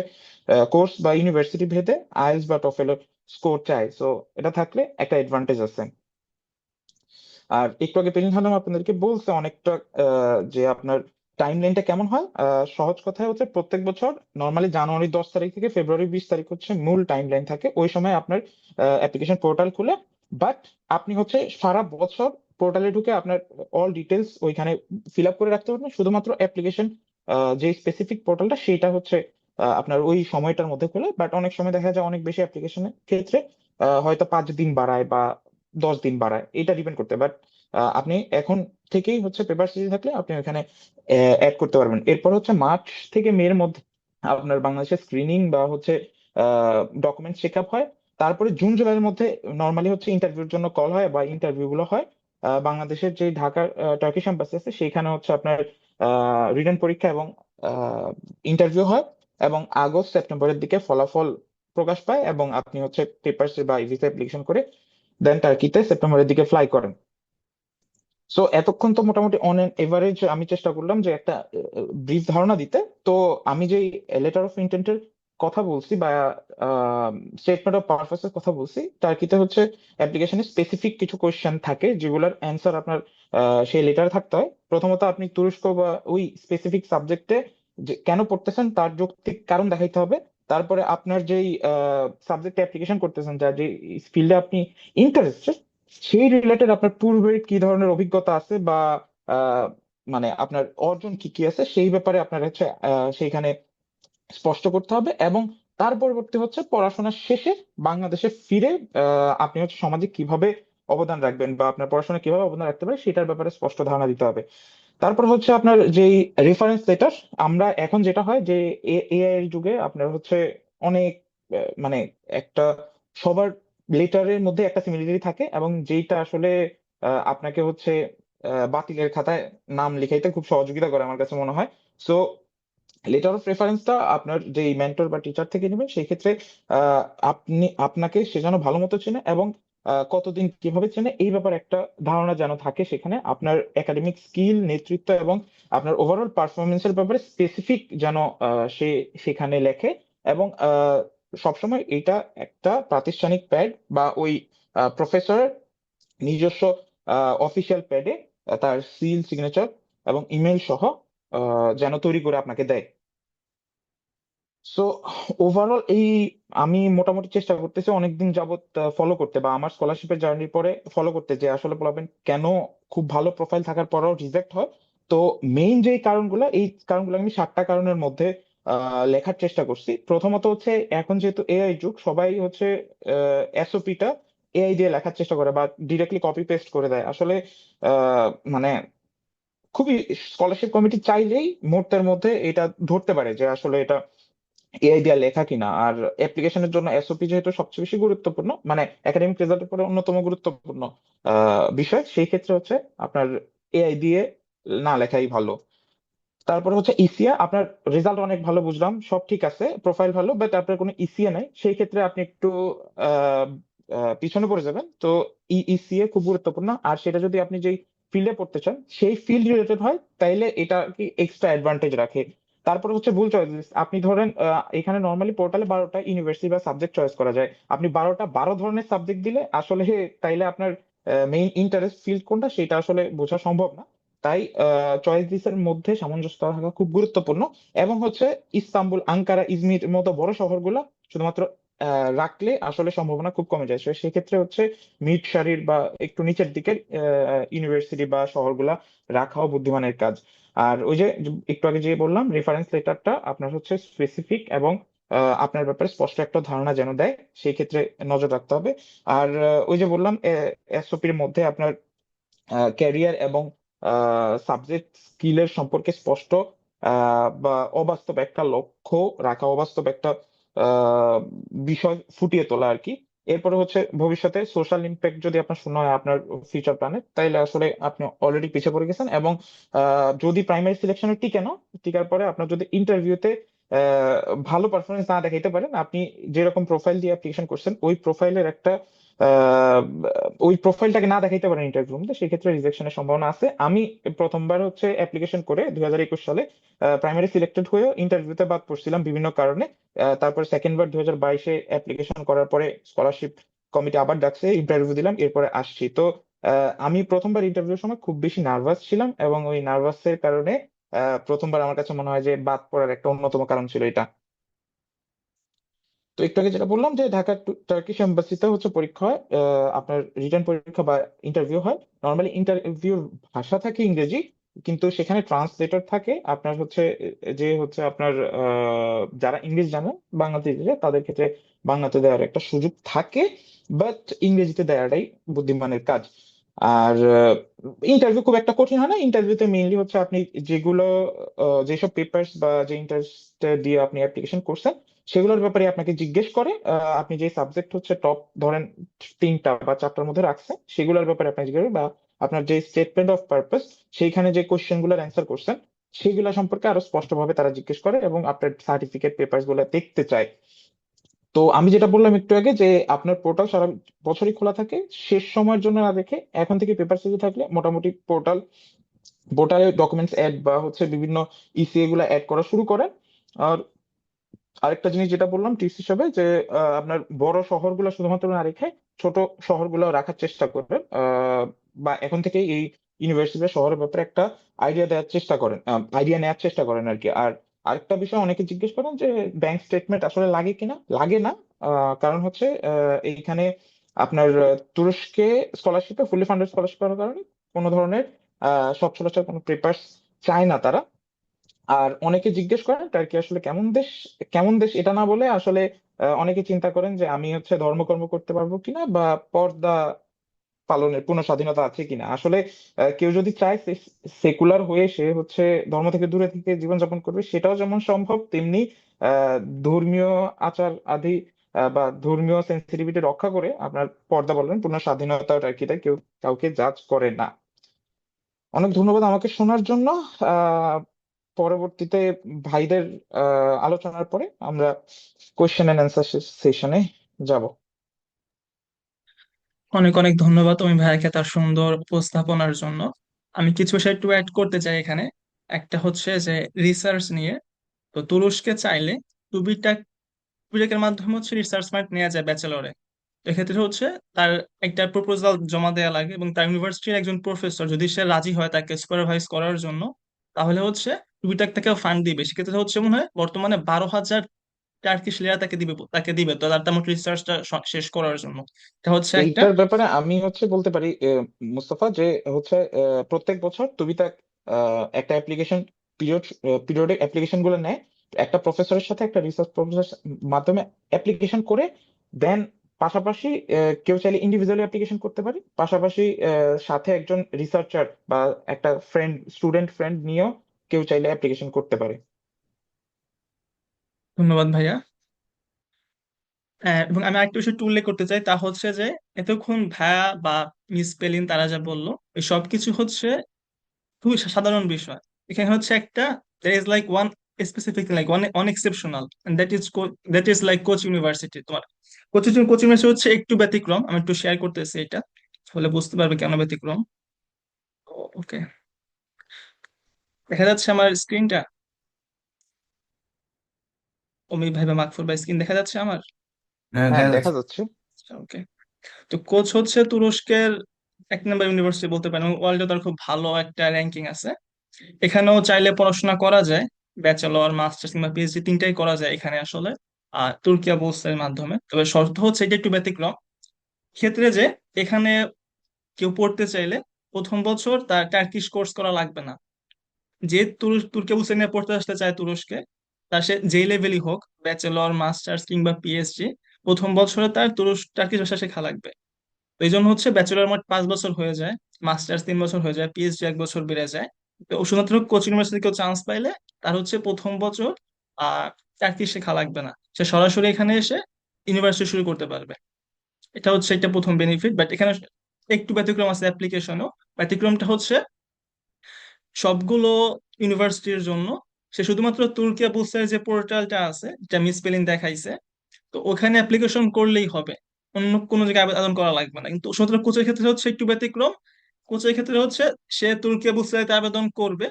কোর্স বা ইউনিভার্সিটি ভেদে আইএলটিএস বা টফেলের স্কোর চাই। সো এটা থাকলে একটা অ্যাডভান্টেজ আছে। আর একটু আগে পেরিন হালাম আপনাদেরকে বলছে অনেকটা যে আপনার টাইম লাইনটা কেমন হয়। সহজ কথায় হচ্ছে, প্রত্যেক বছর নর্মালি জানুয়ারি 10 তারিখ থেকে ফেব্রুয়ারি 20 তারিখ হচ্ছে মূল টাইম লাইন থাকে। ওই সময় আপনার অ্যাপ্লিকেশন পোর্টাল খুলে, বাট আপনি হচ্ছে সারা বছর পোর্টালে ঢুকে আপনার অল ডিটেলস ওইখানে ফিল আপ করে রাখতে পারবেন। শুধুমাত্র অ্যাপ্লিকেশন যে স্পেসিফিক পোর্টালটা, সেটা হচ্ছে আপনার ওই সময়টার মধ্যে খোলে। বাট অনেক সময় দেখা যায় অনেক বেশি অ্যাপ্লিকেশনের ক্ষেত্রে হয়তো 5 দিন বাড়ায় বা 10 দিন বাড়ায়, এটা ডিপেন্ড করতে। বাট আপনি এখন থেকেই হচ্ছে পেপার সিরিজ থাকলে আপনি ওখানে অ্যাড করতে পারবেন। এরপর হচ্ছে মার্চ থেকে মের মধ্যে আপনার বাংলাদেশের স্ক্রিনিং বা হচ্ছে ডকুমেন্ট চেক আপ হয়। তারপরে জুন জুলাইয়ের মধ্যে নর্মালি হচ্ছে ইন্টারভিউর জন্য কল হয় বা ইন্টারভিউ গুলো হয়। বাংলাদেশের যে ঢাকার টার্কিশ এম্বাসি আছে, সেখানে হচ্ছে আপনার রিটেন পরীক্ষা এবং ইন্টারভিউ হয়, এবং আগস্ট সেপ্টেম্বরের দিকে ফলাফল প্রকাশ পায়, এবং আপনি হচ্ছে পেপার বা ভিসা অ্যাপ্লিকেশন করে দেন টার্কিতে সেপ্টেম্বরের দিকে ফ্লাই করেন। সো এতক্ষণ তো মোটামুটি অন এন এভারেজ আমি চেষ্টা করলাম যে একটা ব্রিফ ধারণা দিতে। তো আমি যে লেটার অফ ইন্টেন্টের কথা বলছি বা স্টেটমেন্ট অফ পারপাসের কথা বলছি, টার্কিতে হচ্ছে অ্যাপ্লিকেশনে স্পেসিফিক কিছু কোয়েশ্চেন থাকে যেগুলোর অ্যান্সার আপনার সেই লেটারে থাকতে হয়। প্রথমত আপনি তুরস্ক বা ওই স্পেসিফিক সাবজেক্টে যে কেন পড়তেছেন তার যৌক্তিক কারণ দেখাইতে হবে। তারপরে আপনার যেই সাবজেক্টে অ্যাপ্লিকেশন করতেছেন, যার যে ফিল্ডে আপনি ইন্টারেস্টেড, সেই রিলেটেড আপনার পূর্বের কি ধরনের অভিজ্ঞতা আছে বা আহ, মানে আপনার অর্জন কি কি আছে সেই ব্যাপারে আপনার হচ্ছে সেইখানে স্পষ্ট করতে হবে। এবং তার পরবর্তী হচ্ছে পড়াশোনা শেষে বাংলাদেশে ফিরে আপনি হচ্ছে সমাজে কিভাবে অবদান রাখবেন বা আপনার পড়াশোনা কিভাবে অবদান রাখতে পারে সেটার ব্যাপারে স্পষ্ট ধারণা দিতে হবে। তারপর হচ্ছে আপনার যেই রেফারেন্স লেটার, আমরা এখন যেটা হয় যে এআই এর যুগে আপনার হচ্ছে অনেক মানে একটা সবার লেটারের মধ্যে একটা সিমিলারিটি থাকে, এবং যেইটা আসলে আপনাকে হচ্ছে বাতিলের খাতায় নাম লিখাইতে খুব সহযোগিতা করে আমার কাছে মনে হয়। সো লেটার অফ রেফারেন্সটা আপনার যে মেন্টর বা টিচার থেকে নেবেন, সেই ক্ষেত্রে আহ, আপনাকে সে যেন ভালো মতো চেনে এবং কতদিন কিভাবে চেনে এই ব্যাপারে একটা ধারণা যেন থাকে, সেখানে আপনার একাডেমিক স্কিল, নেতৃত্ব এবং আপনার ওভারঅল পারফরমেন্সের ব্যাপারে স্পেসিফিক যেন সে সেখানে লেখে। এবং সবসময় এটা একটা প্রাতিষ্ঠানিক প্যাড বা ওই প্রফেসরের নিজস্ব অফিসিয়াল প্যাডে তার সিল, সিগনেচার এবং ইমেল সহ যেন তৈরি করে আপনাকে দেয়। সো ওভারঅল এই আমি মোটামুটি চেষ্টা করতেছি অনেকদিন যাবত ফলো করতে, বা আমার স্কলারশিপের জার্নির পরে ফলো করতে, যে আসলে পোলাপেন কেন খুব ভালো প্রোফাইল থাকার পরেও রিজেক্ট হয়। তো মেইন যে কারণগুলো, এই কারণগুলো আমি 7টা কারণের মধ্যে লেখার চেষ্টা করছি। প্রথমত হচ্ছে এখন যেহেতু এআই যুগ, সবাই হচ্ছে এসওপিটা এআই দিয়ে লেখার চেষ্টা করে বা ডিরেক্টলি কপি পেস্ট করে দেয়। আসলে আহ, মানে খুবই স্কলারশিপ কমিটি চাইলেই মুহূর্তের মধ্যে এটা ধরতে পারে যে আসলে এটা এআই দিয়া লেখা কিনা। আর অ্যাপ্লিকেশনের জন্য এসওপি যেহেতু সবচেয়ে বেশি গুরুত্বপূর্ণ, মানে একাডেমিক রেজাল্টের পরে অন্যতম গুরুত্বপূর্ণ বিষয়, সেই ক্ষেত্রে হচ্ছে আপনার এআই দিয়ে না লেখাই ভালো। তারপরে হচ্ছে ইসিএ, আপনার রেজাল্ট অনেক ভালো বুঝলাম, সব ঠিক আছে, প্রোফাইল ভালো, বাট আপনার কোনো ইসিএ নাই, সেই ক্ষেত্রে আপনি একটু আহ, পিছনে পড়ে যাবেন। তো ইসিএ খুব গুরুত্বপূর্ণ, আর সেটা যদি আপনি যেই ফিল্ডে পড়তে চান সেই ফিল্ড রিলেটেড হয় তাইলে এটা কি এক্সট্রা অ্যাডভান্টেজ রাখে। তারপরে হচ্ছে ভুল চয়েস, আপনি ধরেন এখানে নর্মালি পোর্টালে 12টা ইউনিভার্সিটি বা সাবজেক্ট চয়েস করা যায়, আপনি 12 ধরনের সাবজেক্ট দিলে আসলে তাইলে আপনার মেইন ইন্টারেস্ট ফিল্ড কোনটা সেটা আসলে বোঝা সম্ভব না। তাই চয়েস লিস্টের মধ্যে সামঞ্জস্য থাকা খুব গুরুত্বপূর্ণ। এবং হচ্ছে ইস্তাম্বুল, আঙ্কারা, ইজমির মতো বড় শহরগুলো শুধুমাত্র রাখলে আসলে সম্ভাবনা খুব কমে যায়। সেক্ষেত্রে হচ্ছে মিড সারির বা একটু নিচের দিকের ইউনিভার্সিটি বা শহরগুলা রাখাও বুদ্ধিমানের কাজ। আর ওই যে একটু আগে যে বললাম, রেফারেন্স লেটারটা আপনার হচ্ছে স্পেসিফিক এবং আপনার ব্যাপারে স্পষ্ট একটা ধারণা যেন দেয়, সেই ক্ষেত্রে নজর রাখতে হবে। আর ওই যে বললাম এসওপির মধ্যে আপনার ক্যারিয়ার এবং সাবজেক্ট স্কিলের সম্পর্কে স্পষ্ট বা অবাস্তব একটা লক্ষ্য রাখা, অবাস্তব একটা আহ, বিষয় ফুটিয়ে তোলা আর কি। এরপরে হচ্ছে ভবিষ্যতে সোশ্যাল ইম্প্যাক্ট যদি আপনার শূন্য হয় আপনার ফিউচার প্ল্যানে, তাইলে আসলে আপনি অলরেডি পিছিয়ে পড়ে গেছেন। এবং যদি প্রাইমারি সিলেকশনে টিকে না, টিকার পরে আপনার যদি ইন্টারভিউতে ভালো পারফরমেন্স না দেখাইতে পারেন, আপনি যেরকম প্রোফাইল দিয়ে অ্যাপ্লিকেশন করছেন ওই প্রোফাইলের একটা আহ, ওই প্রোফাইলটাকে না দেখাইতে পারেন ইন্টারভিউ মধ্যে, সেক্ষেত্রে রিজেকশনের সম্ভাবনা আছে। আমি প্রথমবার হচ্ছে অ্যাপ্লিকেশন করে 2021 সালে প্রাইমারি সিলেক্টেড হয়ে ইন্টারভিউতে বাদ পড়ছিলাম বিভিন্ন কারণে। তারপর সেকেন্ড বার 2022-এ অ্যাপ্লিকেশন করার পরে স্কলারশিপ কমিটি আবার ডাকছে, ইন্টারভিউ দিলাম, এরপরে আসছি। তো আমি প্রথমবার ইন্টারভিউর সময় খুব বেশি নার্ভাস ছিলাম, এবং ওই নার্ভাসের কারণে প্রথমবার আমার কাছে মনে হয় যে বাদ পড়ার একটা অন্যতম কারণ ছিল এটা। তো একটু আগে যেটা বললাম যে ঢাকা টার্কিশ এম্বাসিতে হচ্ছে পরীক্ষা হয়, আপনার রিটার্ন পরীক্ষা বা ইন্টারভিউ হয়। নর্মালি ইন্টারভিউর ভাষা থাকে ইংরেজি, কিন্তু সেখানে ট্রান্সলেটর থাকে আপনার হচ্ছে যে হচ্ছে আপনার যারা ইংলিশ জানেন বাংলাদেশে, তাদের ক্ষেত্রে বাংলাতে দেওয়ার একটা সুযোগ থাকে, বাট ইংরেজিতে দেওয়াটাই বুদ্ধিমানের কাজ। আর ইন্টারভিউ খুব একটা কঠিন হয় না। ইন্টারভিউতে মেইনলি হচ্ছে আপনি যেগুলো যেসব পেপার্স বা যে ইন্টারেস্ট দিয়ে আপনি অ্যাপ্লিকেশন করছেন সেগুলোর ব্যাপারে আপনাকে জিজ্ঞেস করে, আপনি যে সাবজেক্ট হচ্ছে টপ ধরেন 3টা বা 4টার মধ্যে রাখছেন সেগুলোর ব্যাপারে আপনাকে জিজ্ঞেস করে, বা আপনার যে স্টেটমেন্ট অফ পারপাস সেইখানে যে কোশ্চেন গুলোর অ্যান্সার করছেন সেগুলো সম্পর্কে আরো স্পষ্টভাবে তারা জিজ্ঞেস করে এবং আপনার সার্টিফিকেট পেপারস গুলো দেখতে চায়। তো আমি যেটা বললাম একটু আগে যে আপনার পোর্টাল সারা বছরই খোলা থাকে, শেষ সময়ের জন্য না দেখে এখন থেকে পেপার সাইজে থাকলে মোটামুটি পোর্টালে ডকুমেন্টস অ্যাড বা হচ্ছে বিভিন্ন ইসিএ গুলা অ্যাড করা শুরু করেন। আর আরেকটা জিনিস যেটা বললাম টিপস হিসেবে যে আপনার বড় শহরগুলো শুধুমাত্র না রেখে ছোট শহরগুলো রাখার চেষ্টা করবেন, বা এখন থেকে এই ইউনিভার্সিটি শহরের ব্যাপারে একটা আইডিয়া নেওয়ার চেষ্টা করেন আর কি। আর আরেকটা বিষয় অনেকে জিজ্ঞেস করেন যে ব্যাংক স্টেটমেন্ট আসলে লাগে কিনা, লাগে না। কারণ হচ্ছে এইখানে আপনার তুরস্কে স্কলারশিপে ফুলি ফান্ডেড স্কলারশিপ পাওয়ার কারণে কোনো ধরনের সচ্ছলতার কোনো পেপার চায় না তারা। আর অনেকে জিজ্ঞেস করেন টার্কি আসলে কেমন দেশ, কেমন দেশ এটা না বলে আসলে অনেকে চিন্তা করেন যে আমি হচ্ছে ধর্মকর্ম করতে পারবো কিনা বা পর্দা পালনের পূর্ণ স্বাধীনতা আছে কিনা। আসলে কেউ যদি চায় সেকুলার হয়ে সে হচ্ছে ধর্ম থেকে দূরে থেকে জীবনযাপন করবে, সেটাও যেমন সম্ভব, তেমনি আহ ধর্মীয় আচার আদি বা ধর্মীয় সেন্সিটিভিটি রক্ষা করে আপনার পর্দা পালনের পূর্ণ স্বাধীনতা টার্কিতে কেউ কাউকে জাজ করে না। অনেক ধন্যবাদ আমাকে শোনার জন্য। আহ পরবর্তীতে ভাইদের আলোচনার পরে আমরা কোয়েশ্চেন এন্ড অ্যান্সার সেশনে যাব। অনেক অনেক ধন্যবাদ তুমি ভাইয়াকে তার সুন্দর উপস্থাপনার জন্য। আমি কিছু বিষয় একটু অ্যাড করতে চাই এখানে। একটা হচ্ছে যে রিসার্চ নিয়ে, তো তুরস্কে চাইলে টুবিটাক টুবিটাকের মাধ্যমে হচ্ছে রিসার্চ ফান্ড নেওয়া যায় ব্যাচেলরে। এক্ষেত্রে হচ্ছে তার একটা প্রপোজাল জমা দেওয়া লাগে এবং তার ইউনিভার্সিটির একজন প্রফেসর যদি সে রাজি হয় তাকে সুপারভাইজ করার জন্য, তাহলে হচ্ছে টুবিটাক তাকে ফান্ড দিবে। সেক্ষেত্রে হচ্ছে মনে হয় বর্তমানে 12,000 টার্কিশ লিরা তাকে দিবে তো তার তেমন রিসার্চটা শেষ করার জন্য। এটা হচ্ছে একটা। এইটার ব্যাপারে আমি হচ্ছে বলতে পারি মুস্তাফা, যে হচ্ছে প্রত্যেক বছর তুবিতা একটা অ্যাপ্লিকেশন পিরিয়ডিক অ্যাপ্লিকেশন গুলো নেয় একটা প্রফেসরের সাথে, একটা রিসার্চ প্রফেসরের মাধ্যমে অ্যাপ্লিকেশন করে দেন। পাশাপাশি কেউ চাইলে ইন্ডিভিজুয়ালি অ্যাপ্লিকেশন করতে পারে, পাশাপাশি সাথে একজন রিসার্চার বা একটা স্টুডেন্ট ফ্রেন্ড নিয়েও কেউ চাইলে অ্যাপ্লিকেশন করতে পারে। ধন্যবাদ ভাইয়া। এবং আমি আরেকটা বিষয় একটু উল্লেখ করতে চাই, তা হচ্ছে যে এতক্ষণ ভাইয়া বা মিস পেলিন তারা যা বললো এই সবকিছু হচ্ছে খুবই সাধারণ বিষয়। এখানে হচ্ছে একটা there is like one specific like one exceptional and that is like coach university. তোমার কোচ ইউনিভার্সিটি হচ্ছে একটু ব্যতিক্রম, আমি একটু শেয়ার করতেছি এটা, তাহলে বুঝতে পারবে কেন ব্যতিক্রম। ওকে, দেখা যাচ্ছে আমার স্ক্রিনটা? অমি ভাই বা মাকফুর ভাই স্ক্রিন দেখা যাচ্ছে আমার? হ্যাঁ, হ্যাঁ, দেখা দেখা যাচ্ছে। যাচ্ছে। ওকে। তো কোচ হচ্ছে তুরস্কের 1 নম্বর ইউনিভার্সিটি বলতে পারেন, ওয়ার্ল্ডে তার খুব ভালো একটা র্যাঙ্কিং আছে। এখানেও চাইলে পড়াশোনা করা যায়, ব্যাচেলর মাস্টার্স কিংবা পিএইচডি তিনটাই করা যায় এখানে আসলে তুর্কিয়া বোর্ডসের মাধ্যমে। তবে শর্ত হচ্ছে এটা একটু ব্যতিক্রম ক্ষেত্রে যে এখানে কেউ পড়তে চাইলে প্রথম বছর তার টার্কিশ কোর্স করা লাগবে না। যে তুর্কিয়া বোর্ডসে নিয়ে পড়তে আসতে চায় তুরস্কে, তা সে যেই লেভেলই হোক, ব্যাচেলর মাস্টার্স কিংবা পিএইচডি, প্রথম বছরে তার টার্কিশ ভাষা শেখা লাগবে। তো এই জন্য হচ্ছে ব্যাচেলর মোট 5 বছর হয়ে যায়, মাস্টার্স 3 বছর হয়ে যায়, পিএইচডি 1 বছর বেড়ে যায়। তো শুধুমাত্র কোচিং ইউনিভার্সিটি কেউ চান্স পাইলে তার হচ্ছে প্রথম বছর আহ চাকরি শেখা লাগবে না, সে সরাসরি এখানে এসে ইউনিভার্সিটি শুরু করতে পারবে। এটা হচ্ছে একটা প্রথম বেনিফিট। বাট এখানে একটু ব্যতিক্রম আছে অ্যাপ্লিকেশনও। ব্যতিক্রমটা হচ্ছে সবগুলো ইউনিভার্সিটির জন্য সে শুধুমাত্র তুর্কিয়া বুলসের যে পোর্টালটা আছে যেটা মিস পেলিন দেখাইছে, তো ওখানে অ্যাপ্লিকেশন করলেই হবে, অন্য কোনো জায়গায় আবেদন করা লাগবে না। কিন্তু শুধুমাত্র কোচের ক্ষেত্রে হচ্ছে একটু ব্যতিক্রম। কোচের ক্ষেত্রে হচ্ছে সে তুর্কিয়া বুলসেরাতে আবেদন করবে,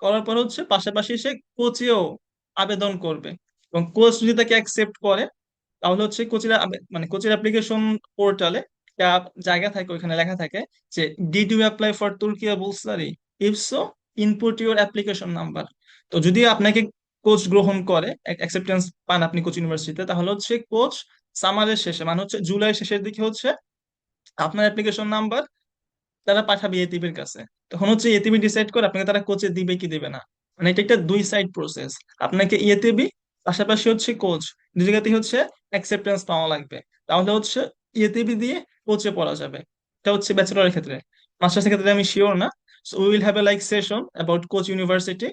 করার পর হচ্ছে পাশাপাশি সে কোচেও আবেদন করবে, এবং কোচ যদি তাকে অ্যাকসেপ্ট করে তাহলে হচ্ছে মানে কোচের অ্যাপ্লিকেশন পোর্টালে একটা জায়গা থাকে, ওইখানে লেখা থাকে যে did you apply for Turkiye Burslari, if so input your application number. তো যদি আপনাকে কোচ গ্রহণ করে, অ্যাকসেপ্টেন্স পান আপনি কোচ ইউনিভার্সিটিতে, তাহলে হচ্ছে কোচ সামারের শেষে মানে হচ্ছে জুলাই শেষের দিকে হচ্ছে আপনার অ্যাপ্লিকেশন নাম্বার তারা পাঠাবে এটিবির কাছে। তখন হচ্ছে এটিবি ডিসাইড করে আপনাকে তারা কোচে দিবে কি দিবে না। মানে এটা একটা 2 সাইড প্রসেস। আপনাকে ইএটিবি পাশাপাশি হচ্ছে কোচ, দুই জায়গাতেই হচ্ছে অ্যাকসেপ্টেন্স পাওয়া লাগবে, তাহলে হচ্ছে ইএটিবি দিয়ে কোচে পড়া যাবে। এটা হচ্ছে ব্যাচেলরের ক্ষেত্রে। মাস্টার্সের ক্ষেত্রে আমি শিওর না। So we will have a like session about coach university,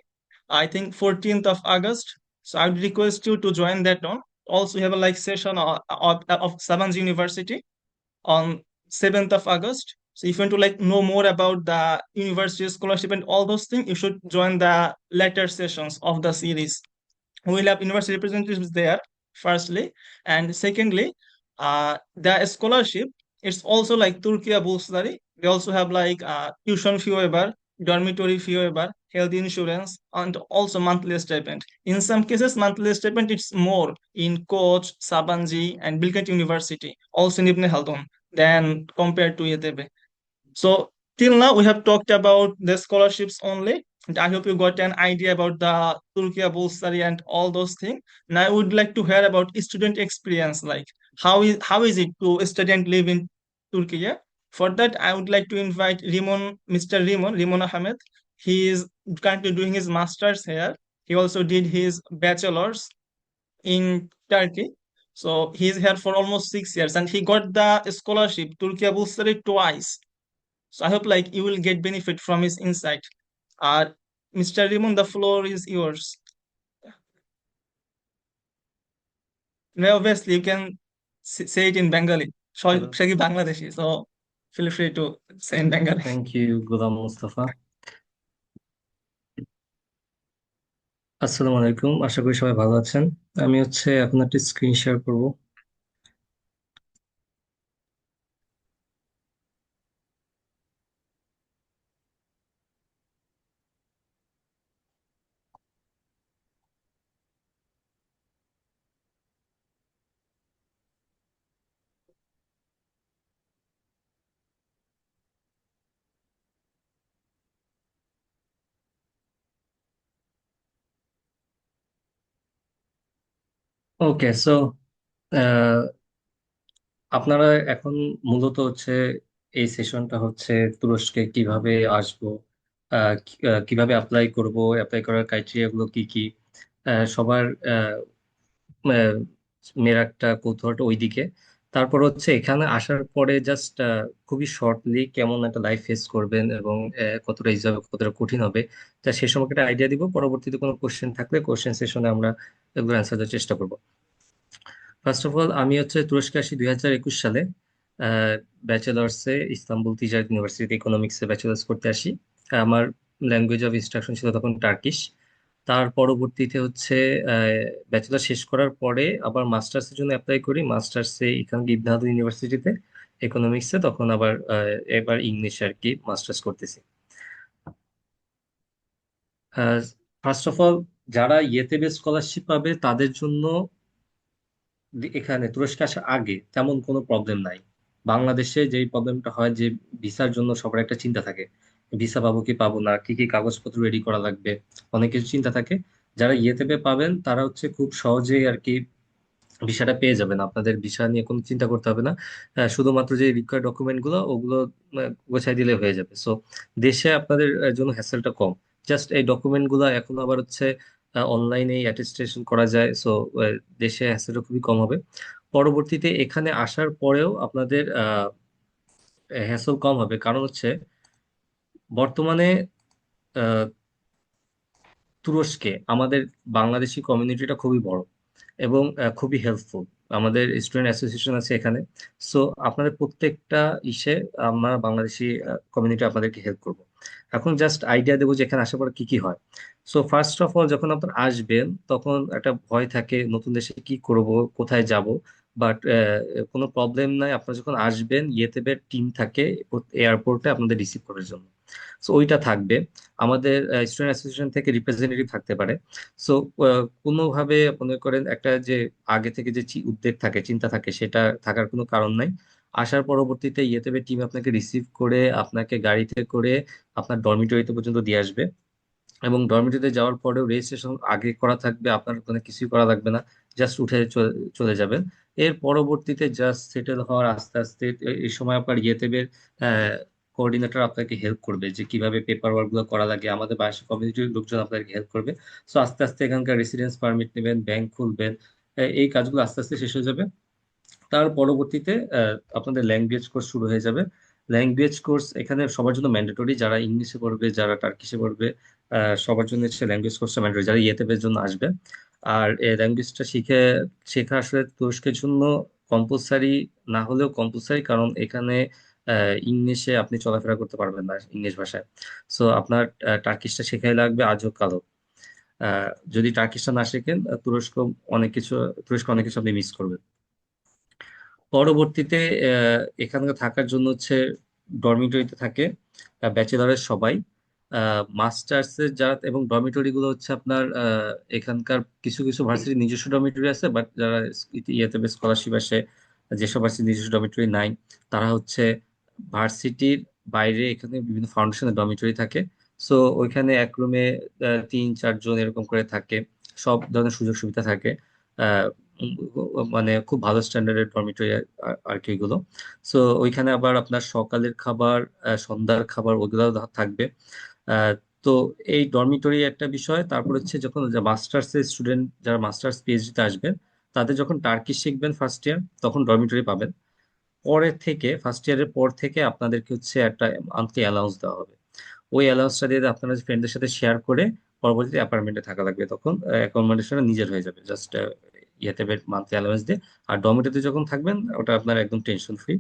I think 14th of August. So I would request you to join that on. Also, we have a like session of Sabancı University on 7th of August. So if you want to like know more about the university scholarship and all those things, you should join the later sessions of the series. We will have university representatives there, firstly. And secondly, the scholarship, it's also like Turkey Bursary. They also have like tuition fee waiver, dormitory fee waiver, health insurance, and also monthly stipend. In some cases, monthly stipend it's more in Koch, Sabanji, and Bilkent University, also in Ibn Khaldun, than compared to ETB. So till now we have talked about the scholarships only, and I hope you got an idea about the Turkey Bursary and all those things. Now I would like to hear about student experience, like how is it to study and live in Turkey? Yeah? For that, I would like to invite Mr. Rimon Ahmed. He is currently doing his masters here. He also did his bachelor's in Turkey. So he's here for almost 6 years, and he got the scholarship Turkey Bursary twice. So I hope like you will get benefit from his insight. Mr. Rimon, the floor is yours. Now, obviously, you can say it in Bengali. Hello. Shagi Bangladeshi, so feel free to say in Bengali. Thank you, Ghulam Mustafa. আসসালামু আলাইকুম, আশা করি সবাই ভালো আছেন। আমি এখন একটা screen share করব। ওকে, সো আপনারা এখন মূলত এই সেশনটা তুরস্কে কিভাবে আসবো, কিভাবে অ্যাপ্লাই করব, অ্যাপ্লাই করার ক্রাইটেরিয়া গুলো কি কি, সবার আহ, মেরাকটা কৌতূহলটা ওইদিকে। তারপর এখানে আসার পরে জাস্ট খুবই শর্টলি কেমন একটা লাইফ ফেস করবেন এবং কতটা ইজি হবে কতটা কঠিন হবে, তা সে সম্পর্কে একটা আইডিয়া দিব। পরবর্তীতে কোনো কোশ্চেন থাকলে কোশ্চেন সেশনে আমরা এগুলো অ্যান্সার দেওয়ার চেষ্টা করব। ফার্স্ট অফ অল, আমি তুরস্কে আসি 2021 সালে। ব্যাচেলার্সে ইস্তাম্বুল তিজারত ইউনিভার্সিটি ইকোনমিক্সে ব্যাচেলার্স করতে আসি। আমার ল্যাঙ্গুয়েজ অফ ইনস্ট্রাকশন ছিল তখন টার্কিশ। তার পরবর্তীতে ব্যাচেলার শেষ করার পরে আবার মাস্টার্সের জন্য অ্যাপ্লাই করি। মাস্টার্সে এখানে ইবনে খালদুন ইউনিভার্সিটিতে ইকোনমিক্সে, তখন আবার এবার ইংলিশে আর কি মাস্টার্স করতেছি। ফার্স্ট অফ অল, যারা ইয়েতেবে স্কলারশিপ পাবে তাদের জন্য এখানে তুরস্কে আসার আগে তেমন কোনো প্রবলেম নাই। বাংলাদেশে যেই প্রবলেমটা হয় যে ভিসার জন্য সবার একটা চিন্তা থাকে, ভিসা পাবো কি পাবো না, কি কি কাগজপত্র রেডি করা লাগবে, অনেক কিছু চিন্তা থাকে। যারা ইয়েতেবে পাবেন তারা খুব সহজেই আর কি ভিসাটা পেয়ে যাবেন। আপনাদের ভিসা নিয়ে কোনো চিন্তা করতে হবে না। শুধুমাত্র যে রিকোয়ার্ড ডকুমেন্ট গুলো ওগুলো গোছাই দিলে হয়ে যাবে। সো দেশে আপনাদের জন্য হ্যাসেলটা কম। জাস্ট এই ডকুমেন্ট গুলো এখন আবার অনলাইনে অ্যাটেস্টেশন করা যায়। সো দেশে হ্যাসেলটা খুবই কম হবে। পরবর্তীতে এখানে আসার পরেও আপনাদের হ্যাসেল কম হবে, কারণ বর্তমানে আহ, তুরস্কে আমাদের বাংলাদেশি কমিউনিটিটা খুবই বড় এবং খুবই হেল্পফুল। আমাদের স্টুডেন্ট অ্যাসোসিয়েশন আছে এখানে। সো আপনাদের প্রত্যেকটা ইসে আমরা বাংলাদেশি কমিউনিটি আপনাদেরকে হেল্প করব। এখন জাস্ট আইডিয়া দেবো যে এখানে আসার পর কি কি হয়। সো ফার্স্ট অফ অল, যখন আপনারা আসবেন তখন একটা ভয় থাকে নতুন দেশে কি করব, কোথায় যাব। বাট কোনো প্রবলেম নাই, আপনারা যখন আসবেন ইয়েতেবের টিম থাকে এয়ারপোর্টে আপনাদের রিসিভ করার জন্য। সো ওইটা থাকবে। আমাদের স্টুডেন্ট অ্যাসোসিয়েশন থেকে রিপ্রেজেন্টেটিভ থাকতে পারে। সো কোনোভাবে মনে করেন একটা যে আগে থেকে যে উদ্বেগ থাকে, চিন্তা থাকে, সেটা থাকার কোনো কারণ নাই। আসার পরবর্তীতে ইয়েতেবে টিম আপনাকে রিসিভ করে আপনাকে গাড়িতে করে আপনার ডরমিটরিতে পর্যন্ত দিয়ে আসবে। এবং ডরমিটরিতে যাওয়ার পরেও রেজিস্ট্রেশন আগে করা থাকবে, আপনার কোনো কিছুই করা লাগবে না, জাস্ট উঠে চলে যাবেন। এর পরবর্তীতে জাস্ট সেটেল হওয়ার আস্তে আস্তে এই সময় আপনার ইয়েতেবের কোঅর্ডিনেটর আপনাকে হেল্প করবে যে কিভাবে পেপার ওয়ার্ক গুলো করা লাগে। আমাদের বাংলাদেশ কমিউনিটির লোকজন আপনাকে হেল্প করবে। সো আস্তে আস্তে এখানকার রেসিডেন্স পারমিট নেবেন, ব্যাংক খুলবেন, এই কাজগুলো আস্তে আস্তে শেষ হয়ে যাবে। তার পরবর্তীতে আপনাদের ল্যাঙ্গুয়েজ কোর্স শুরু হয়ে যাবে। ল্যাঙ্গুয়েজ কোর্স এখানে সবার জন্য ম্যান্ডেটরি, যারা ইংলিশে পড়বে, যারা টার্কিশে পড়বে, সবার জন্য ল্যাঙ্গুয়েজ কোর্সটা ম্যান্ডেটরি, যারা ইয়েতেবের জন্য আসবে। আর এই ল্যাঙ্গুয়েজটা শেখা আসলে তুরস্কের জন্য কম্পালসারি না হলেও কম্পালসারি, কারণ এখানে ইংলিশে আপনি চলাফেরা করতে পারবেন না ইংলিশ ভাষায়। সো আপনার টার্কিশটা শেখাই লাগবে আজ হোক কাল হোক। যদি টার্কিশটা না শেখেন তুরস্ক অনেক কিছু আপনি মিস করবেন। পরবর্তীতে এখানে থাকার জন্য ডরমিটরিতে থাকে ব্যাচেলরের সবাই। মাস্টার্সের যারা এবং ডরমিটরি গুলো হচ্ছে আপনার এখানকার কিছু কিছু ভার্সিটির নিজস্ব ডরমিটরি আছে, বাট যারা ইয়েতে স্কলারশিপ আসে, যেসব ভার্সিটির নিজস্ব ডরমিটরি নাই, তারা হচ্ছে ভার্সিটির বাইরে এখানে বিভিন্ন ফাউন্ডেশনের ডরমিটরি থাকে। সো ওইখানে এক রুমে 3-4 জন এরকম করে থাকে, সব ধরনের সুযোগ সুবিধা থাকে। আহ, উম, মানে খুব ভালো স্ট্যান্ডার্ডের ডরমিটরি আর কি এগুলো। সো ওইখানে আবার আপনার সকালের খাবার, সন্ধ্যার খাবার ওগুলো থাকবে। আহ, তো এই ডরমিটরি একটা বিষয়। তারপর হচ্ছে যখন মাস্টার্স এর স্টুডেন্ট যারা মাস্টার্স পিএইচডি তে আসবেন, তাদের যখন টার্কিশ শিখবেন ফার্স্ট ইয়ার, তখন ডরমিটরি পাবেন। পরে থেকে ফার্স্ট ইয়ারের পর থেকে আপনাদেরকে হচ্ছে একটা মান্থলি অ্যালাউন্স দেওয়া হবে। ওই অ্যালাউন্সটা দিয়ে আপনারা ফ্রেন্ডদের সাথে শেয়ার করে পরবর্তীতে অ্যাপার্টমেন্টে থাকা লাগবে, তখন অ্যাকোমোডেশনটা নিজের হয়ে যাবে জাস্ট ইয়েতে মান্থলি অ্যালাউন্স দিয়ে। আর ডরমিটরিতে যখন থাকবেন ওটা আপনার একদম টেনশন ফ্রি,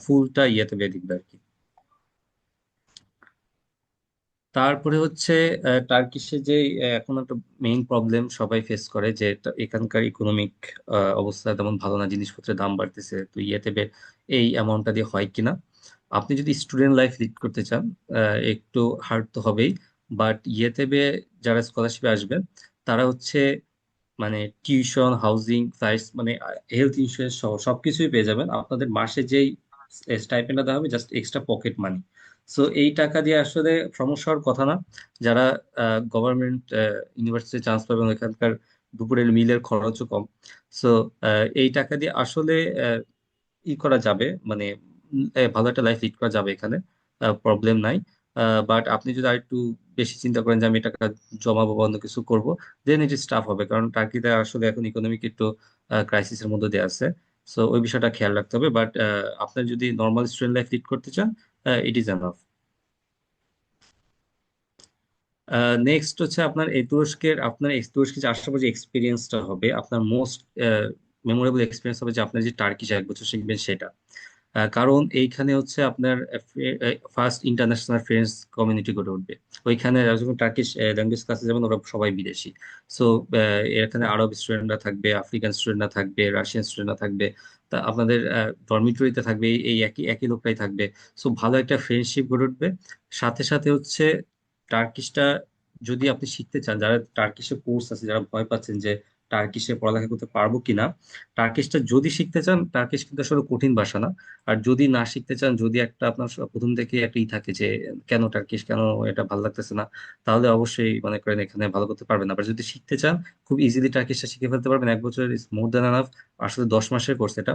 ফুলটা ইয়েতে দিবে আর কি। তারপরে হচ্ছে টার্কিশে যে এখন একটা মেইন প্রবলেম সবাই ফেস করে, যে এখানকার ইকোনমিক অবস্থা তেমন ভালো না, জিনিসপত্রের দাম বাড়তেছে। তো ইয়েতে এই অ্যামাউন্টটা দিয়ে হয় কিনা। আপনি যদি স্টুডেন্ট লাইফ লিড করতে চান, একটু হার্ড তো হবেই, বাট ইয়েতে যারা স্কলারশিপে আসবেন, তারা হচ্ছে মানে টিউশন, হাউজিং, ফ্লাইটস, মানে হেলথ ইন্স্যুরেন্স সহ সবকিছুই পেয়ে যাবেন। আপনাদের মাসে যেই স্টাইপেন্ডটা দেওয়া হবে just extra pocket money. So এই টাকা দিয়ে আসলে সমস্যা হওয়ার কথা না। যারা গভর্নমেন্ট ইউনিভার্সিটি চান্স পাবেন, ওইখানকার দুপুরের মিলের খরচও কম। সো এই টাকা দিয়ে আসলে করা যাবে, মানে ভালো একটা লাইফ লিড করা যাবে এখানে, প্রবলেম নাই। বাট আপনি যদি আরেকটু বেশি চিন্তা করেন যে আমি এই টাকা জমাবো বা অন্য কিছু করবো, দেন ইট ইজ টাফ হবে, কারণ টার্কিতে আসলে এখন ইকোনমিক একটু ক্রাইসিসের মধ্যে দিয়ে আছে। সো ওই বিষয়টা খেয়াল রাখতে হবে। বাট আপনার যদি নর্মাল স্টুডেন্ট লাইফ লিড করতে চান, ইট ইজ এনাফ। নেক্সট হচ্ছে আপনার এই তুরস্কের, আপনার এই তুরস্কে যে আসার পর যে এক্সপিরিয়েন্সটা হবে, আপনার মোস্ট মেমোরেবল এক্সপিরিয়েন্স হবে যে আপনার যে টার্কিশ 1 বছর শিখবেন সেটা। কারণ এইখানে হচ্ছে আপনার ফার্স্ট ইন্টারন্যাশনাল ফ্রেন্ডস কমিউনিটি গড়ে উঠবে ওইখানে। যখন টার্কিশ ল্যাঙ্গুয়েজ ক্লাসে যাবেন, ওরা সবাই বিদেশি। সো এখানে আরব স্টুডেন্টরা থাকবে, আফ্রিকান স্টুডেন্টরা থাকবে, রাশিয়ান স্টুডেন্টরা থাকবে। তা আপনাদের ডরমিটরিতে থাকবে এই একই একই লোকটাই থাকবে। সো ভালো একটা ফ্রেন্ডশিপ গড়ে উঠবে। সাথে সাথে হচ্ছে টার্কিশটা যদি আপনি শিখতে চান, যারা টার্কিশে কোর্স আছে, যারা ভয় পাচ্ছেন যে টার্কিশে পড়ালেখা করতে পারবো কিনা, টার্কিশটা যদি শিখতে চান, টার্কিশ কিন্তু আসলে কঠিন ভাষা না। আর যদি না শিখতে চান, যদি একটা আপনার প্রথম থেকে একটা থাকে যে কেন টার্কিশ, কেন এটা ভালো লাগতেছে না, তাহলে অবশ্যই মনে করেন এখানে ভালো করতে পারবেন। আবার যদি শিখতে চান, খুব ইজিলি টার্কিশটা শিখে ফেলতে পারবেন। 1 বছর ইজ মোর দ্যান এনাফ। আসলে 10 মাসের কোর্স এটা।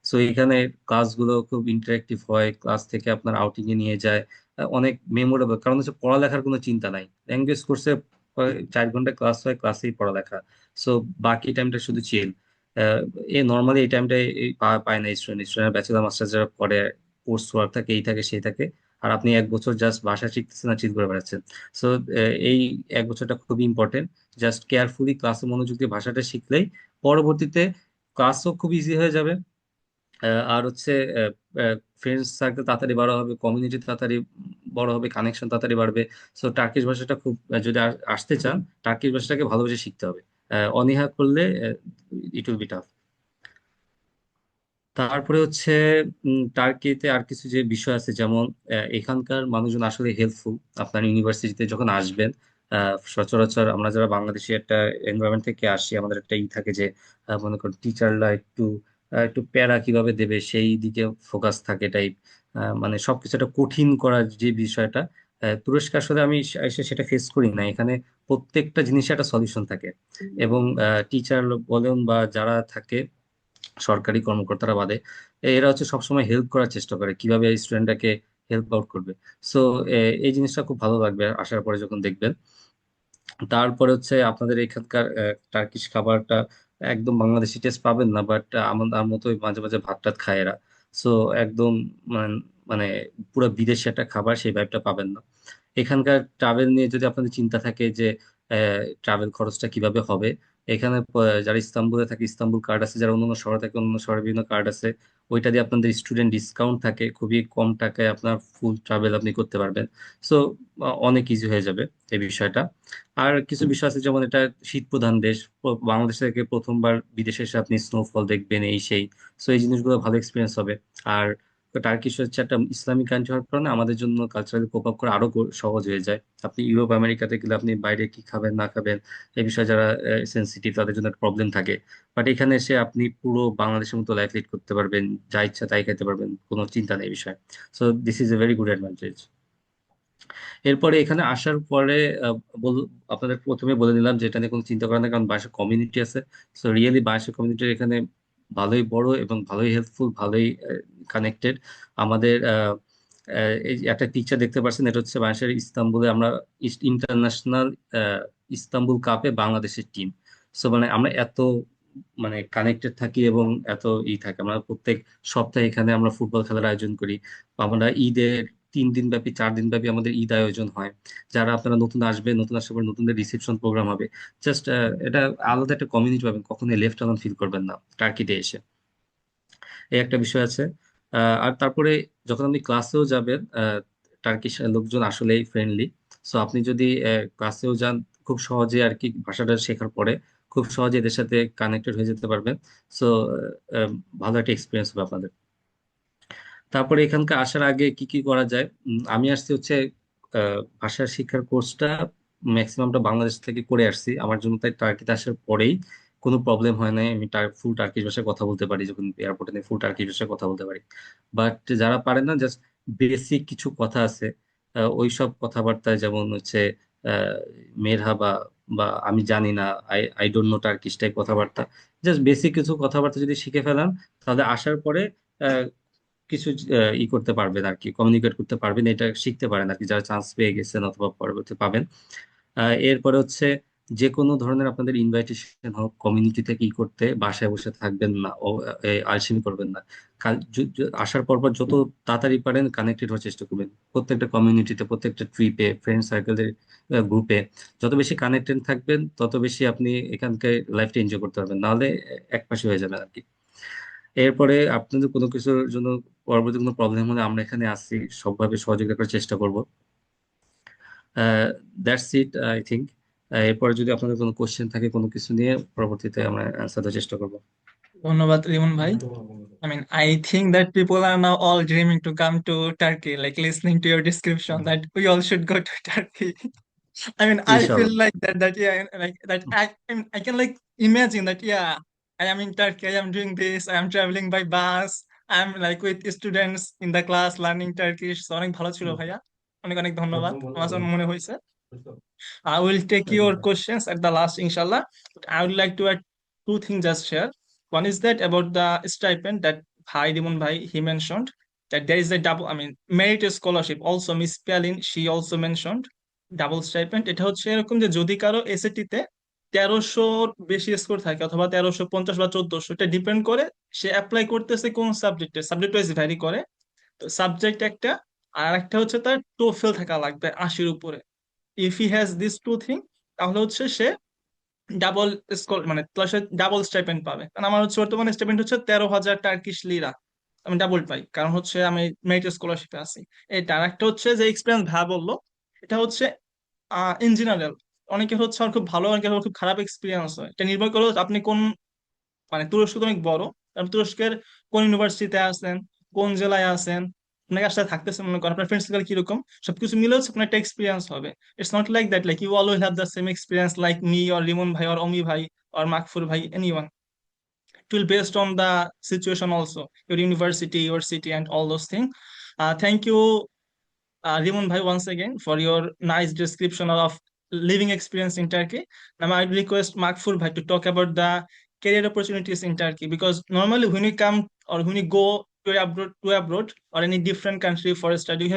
সো এখানে ক্লাসগুলো খুব ইন্টারেক্টিভ হয়, ক্লাস থেকে আপনার আউটিং এ নিয়ে যায়। অনেক মেমোরেবল, কারণ হচ্ছে পড়ালেখার কোনো চিন্তা নাই। ল্যাঙ্গুয়েজ কোর্সে 4 ঘন্টা ক্লাস হয়, ক্লাসেই পড়ালেখা। সো বাকি টাইমটা শুধু চিল। নর্মালি এই টাইমটা পায় না স্টুডেন্ট। স্টুডেন্ট ব্যাচেলর মাস্টার যারা করে, কোর্স ওয়ার্ক থাকে, এই থাকে সেই থাকে। আর আপনি 1 বছর জাস্ট ভাষা শিখতেছেন আর চিল করে বেড়াচ্ছেন। সো এই 1 বছরটা খুবই ইম্পর্টেন্ট। জাস্ট কেয়ারফুলি ক্লাসে মনোযোগ দিয়ে ভাষাটা শিখলেই পরবর্তীতে ক্লাসও খুব ইজি হয়ে যাবে। আর হচ্ছে ফ্রেন্ডস সার্কেল তাড়াতাড়ি বড় হবে, কমিউনিটি তাড়াতাড়ি বড় হবে, কানেকশন তাড়াতাড়ি বাড়বে। সো টার্কিশ ভাষাটা খুব যদি আসতে চান, টার্কিশ ভাষাটাকে ভালোবেসে শিখতে হবে। অনীহা করলে ইট উইল বি টাফ। তারপরে হচ্ছে টার্কিতে আর কিছু যে বিষয় আছে, যেমন এখানকার মানুষজন আসলে হেল্পফুল। আপনার ইউনিভার্সিটিতে যখন আসবেন, সচরাচর আমরা যারা বাংলাদেশি একটা এনভায়রনমেন্ট থেকে আসি, আমাদের একটা থাকে যে মনে করেন টিচাররা একটু প্যারা কিভাবে দেবে সেই দিকে ফোকাস থাকে টাইপ। মানে সবকিছু একটা কঠিন করার যে বিষয়টা, তুরস্কে আসলে আমি এসে সেটা ফেস করি না। এখানে প্রত্যেকটা জিনিসের একটা সলিউশন থাকে। এবং টিচার বলেন বা যারা থাকে সরকারি কর্মকর্তারা বাদে, এরা হচ্ছে সবসময় হেল্প করার চেষ্টা করে, কিভাবে স্টুডেন্টটাকে হেল্প আউট করবে। সো এই জিনিসটা খুব ভালো লাগবে আসার পরে যখন দেখবেন। তারপরে হচ্ছে আপনাদের এখানকার টার্কিশ খাবারটা একদম বাংলাদেশি টেস্ট পাবেন না, বাট আমার মতোই মাঝে মাঝে ভাত টাত খায় এরা। সো একদম মানে পুরো বিদেশি একটা খাবার, সেই ভাইবটা পাবেন না। এখানকার ট্রাভেল নিয়ে যদি আপনাদের চিন্তা থাকে যে ট্রাভেল খরচটা কিভাবে হবে, এখানে যারা ইস্তাম্বুলে থাকে ইস্তাম্বুল কার্ড আছে, যারা অন্যান্য শহরে থাকে অন্যান্য শহরে বিভিন্ন কার্ড আছে, ওইটা দিয়ে আপনাদের স্টুডেন্ট ডিসকাউন্ট থাকে, খুবই কম টাকায় আপনার ফুল ট্রাভেল আপনি করতে পারবেন। সো অনেক ইজি হয়ে যাবে এই বিষয়টা। আর কিছু বিষয় আছে, যেমন এটা শীত প্রধান দেশ, বাংলাদেশ থেকে প্রথমবার বিদেশে এসে আপনি স্নোফল দেখবেন, এই সেই। সো এই জিনিসগুলো ভালো এক্সপিরিয়েন্স হবে। আর টার্কিশ হচ্ছে একটা ইসলামিক কান্ট্রি হওয়ার কারণে আমাদের জন্য কালচারালি কোপ আপ করা আরো সহজ হয়ে যায়। আপনি ইউরোপ আমেরিকাতে গেলে আপনি বাইরে কি খাবেন না খাবেন এই বিষয়ে যারা সেন্সিটিভ তাদের জন্য একটা প্রবলেম থাকে। বাট এখানে এসে আপনি পুরো বাংলাদেশের মতো লাইফ লিড করতে পারবেন, যা ইচ্ছা তাই খেতে পারবেন, কোনো চিন্তা নেই এই বিষয়ে। So this is a very good advantage. এরপরে এখানে আসার পরে আপনাদের প্রথমে বলে দিলাম যে এটা নিয়ে কোনো চিন্তা করার না, কারণ বাংলাদেশের কমিউনিটি আছে। সো রিয়েলি বাংলাদেশের কমিউনিটি এখানে ভালোই বড় এবং ভালোই হেল্পফুল, ভালোই কানেক্টেড। আমাদের এই একটা পিকচার দেখতে পাচ্ছেন, এটা হচ্ছে বাংলাদেশের ইস্তাম্বুলে আমরা ইন্টারন্যাশনাল ইস্তাম্বুল কাপে বাংলাদেশের টিম। সো মানে আমরা এত মানে কানেক্টেড থাকি এবং এত থাকে, আমরা প্রত্যেক সপ্তাহে এখানে আমরা ফুটবল খেলার আয়োজন করি। আমরা ঈদের 3 দিন ব্যাপী 4 দিন ব্যাপী আমাদের ঈদ আয়োজন হয়। যারা আপনারা নতুন আসবে, নতুন আসার পর নতুনদের রিসেপশন প্রোগ্রাম হবে। জাস্ট এটা আলাদা একটা কমিউনিটি পাবেন, কখনোই লেফট আউট ফিল করবেন না টার্কিতে এসে। এই একটা বিষয় আছে। আর তারপরে যখন আপনি ক্লাসেও যাবেন, টার্কিশ লোকজন আসলেই ফ্রেন্ডলি। সো আপনি যদি ক্লাসেও যান, খুব সহজে আর কি ভাষাটা শেখার পরে খুব সহজে এদের সাথে কানেক্টেড হয়ে যেতে পারবেন। সো ভালো একটা এক্সপিরিয়েন্স হবে আপনাদের। তারপরে এখানকার আসার আগে কি কি করা যায়, আমি আসছি হচ্ছে ভাষা শিক্ষার কোর্সটা ম্যাক্সিমামটা বাংলাদেশ থেকে করে আসছি। আমার জন্য তাই টার্কিতে আসার পরেই কোনো প্রবলেম হয় নাই, আমি ফুল টার্কিশ ভাষায় কথা বলতে পারি, যখন এয়ারপোর্টে ফুল টার্কিশ ভাষায় কথা বলতে পারি। বাট যারা পারে না, জাস্ট বেসিক কিছু কথা আছে, ওই সব কথাবার্তায় যেমন হচ্ছে আহ, মেরহাবা বা আমি জানি না, I I don't know Turkish type কথাবার্তা, জাস্ট বেসিক কিছু কথাবার্তা যদি শিখে ফেলান, তাহলে আসার পরে কিছু করতে পারবেন আর কি, কমিউনিকেট করতে পারবেন, এটা শিখতে পারেন আর কি, যারা চান্স পেয়ে গেছেন অথবা পরবর্তী পাবেন। এরপরে হচ্ছে যে কোনো ধরনের আপনাদের ইনভাইটেশন হোক কমিউনিটি থেকে করতে, বাসায় বসে থাকবেন না ও আলসেমি করবেন না। আসার পর পর যত তাড়াতাড়ি পারেন কানেক্টেড হওয়ার চেষ্টা করবেন, প্রত্যেকটা কমিউনিটিতে, প্রত্যেকটা ট্রিপে, ফ্রেন্ড সার্কেলের গ্রুপে। যত বেশি কানেক্টেড থাকবেন তত বেশি আপনি এখানকার লাইফটা এনজয় করতে পারবেন, নাহলে একপাশে হয়ে যাবেন আর কি। এরপরে আপনাদের কোনো কিছুর জন্য পরবর্তী কোনো প্রবলেম হলে আমরা এখানে আছি, সবভাবে সহযোগিতা করার চেষ্টা করব। That's it I think. এরপরে যদি আপনাদের কোনো কোশ্চেন থাকে কোনো কিছু নিয়ে, পরবর্তীতে আমরা অ্যান্সার দেওয়ার চেষ্টা করবো। ধন্যবাদ রিমন ভাই। I mean, I think that people are now all dreaming to come to Turkey, like listening to your description that we all should go to Turkey. I mean, I feel ইনশাল্লাহ। like that yeah, like that I can like imagine that, yeah, I am in Turkey, I am doing this, I am traveling by bus, I am like with students in the class learning Turkish. So অনেক ভালো ছিল ভাইয়া, অনেক অনেক ধন্যবাদ, আমার কাছে মনে হয়েছে। I will take your questions at the last, inshallah. But I would like to add two things just share. One is that about the stipend that Bhai Dimon Bhai he mentioned that there is a double, I mean, merit scholarship. Also, Miss Pialin she also mentioned double stipend. এটা হচ্ছে এরকম যে যদি কারো SAT তে 1300 বেশি score থাকে অথবা 1350 বা 1400, এটা ডিপেন্ড করে সে অ্যাপ্লাই করতেছে কোন সাবজেক্টে, সাবজেক্ট ওয়াইজ ভ্যারি করে। তো সাবজেক্ট একটা, আর একটা হচ্ছে তার টোফেল থাকা লাগবে 80-র উপরে। If he has this two thing, তাহলে হচ্ছে সে ডাবল স্কোর মানে প্লাস ডাবল স্টাইপেন্ড পাবে। কারণ আমার হচ্ছে বর্তমানে স্টাইপেন্ড হচ্ছে 13,000 টার্কিশ লিরা, আমি ডাবল পাই কারণ হচ্ছে আমি মেরিট স্কলারশিপে আছি। এটা আর একটা হচ্ছে যে এক্সপিরিয়েন্স ভ্যা বললো, এটা হচ্ছে ইন জেনারেল অনেকে হচ্ছে আমার খুব ভালো, অনেকের খুব খারাপ এক্সপিরিয়েন্স হয়। এটা নির্ভর করে আপনি কোন, মানে তুরস্ক তো অনেক বড়, কারণ তুরস্কের কোন ইউনিভার্সিটিতে আছেন, কোন জেলায় আছেন, আপনার কাছে থাকতেছেন, মনে করেন আপনার ফ্রেন্ড সার্কেল কিরকম, সবকিছু মিলে হচ্ছে আপনার একটা এক্সপিরিয়েন্স হবে। It's not like that like you always have the same experience like me or Rimon ভাই অর অমি ভাই অর মাকফুর ভাই, anyone. It will based on the situation also, your university, your city, and all those things. Thank you, Rimon Bhai, once again for your nice description of living experience in Turkey. Now I request Makfur Bhai to talk about the career opportunities in Turkey, because normally when you come or when you go to abroad or any different country for a study, you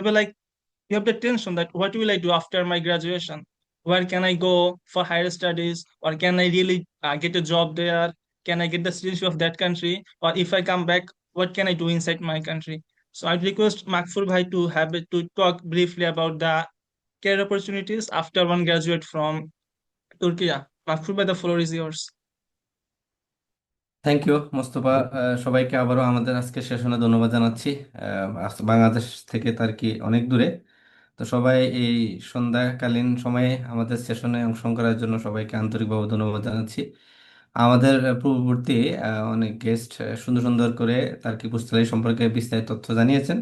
have the tension that what will I do after my graduation? Where can I go for higher studies? Or can I really get a job there? Can I get the citizenship of that country? Or if I come back, what can I do inside my country? So I'd request Makfur Bhai to have it to talk briefly about the career opportunities after one graduate from Turkey. Makfur Bhai, the floor is yours. Thank you Mostafa. সবাইকে আবারও আমাদের আজকে সেশনে ধন্যবাদ জানাচ্ছি। বাংলাদেশ থেকে তার কি অনেক দূরে, তো সবাই এই সন্ধ্যাকালীন সময়ে আমাদের সেশনে অংশগ্রহণ করার জন্য সবাইকে আন্তরিকভাবে ধন্যবাদ জানাচ্ছি। আমাদের পূর্ববর্তী অনেক গেস্ট সুন্দর সুন্দর করে তার্কিক পুস্তকালয় সম্পর্কে বিস্তারিত তথ্য জানিয়েছেন।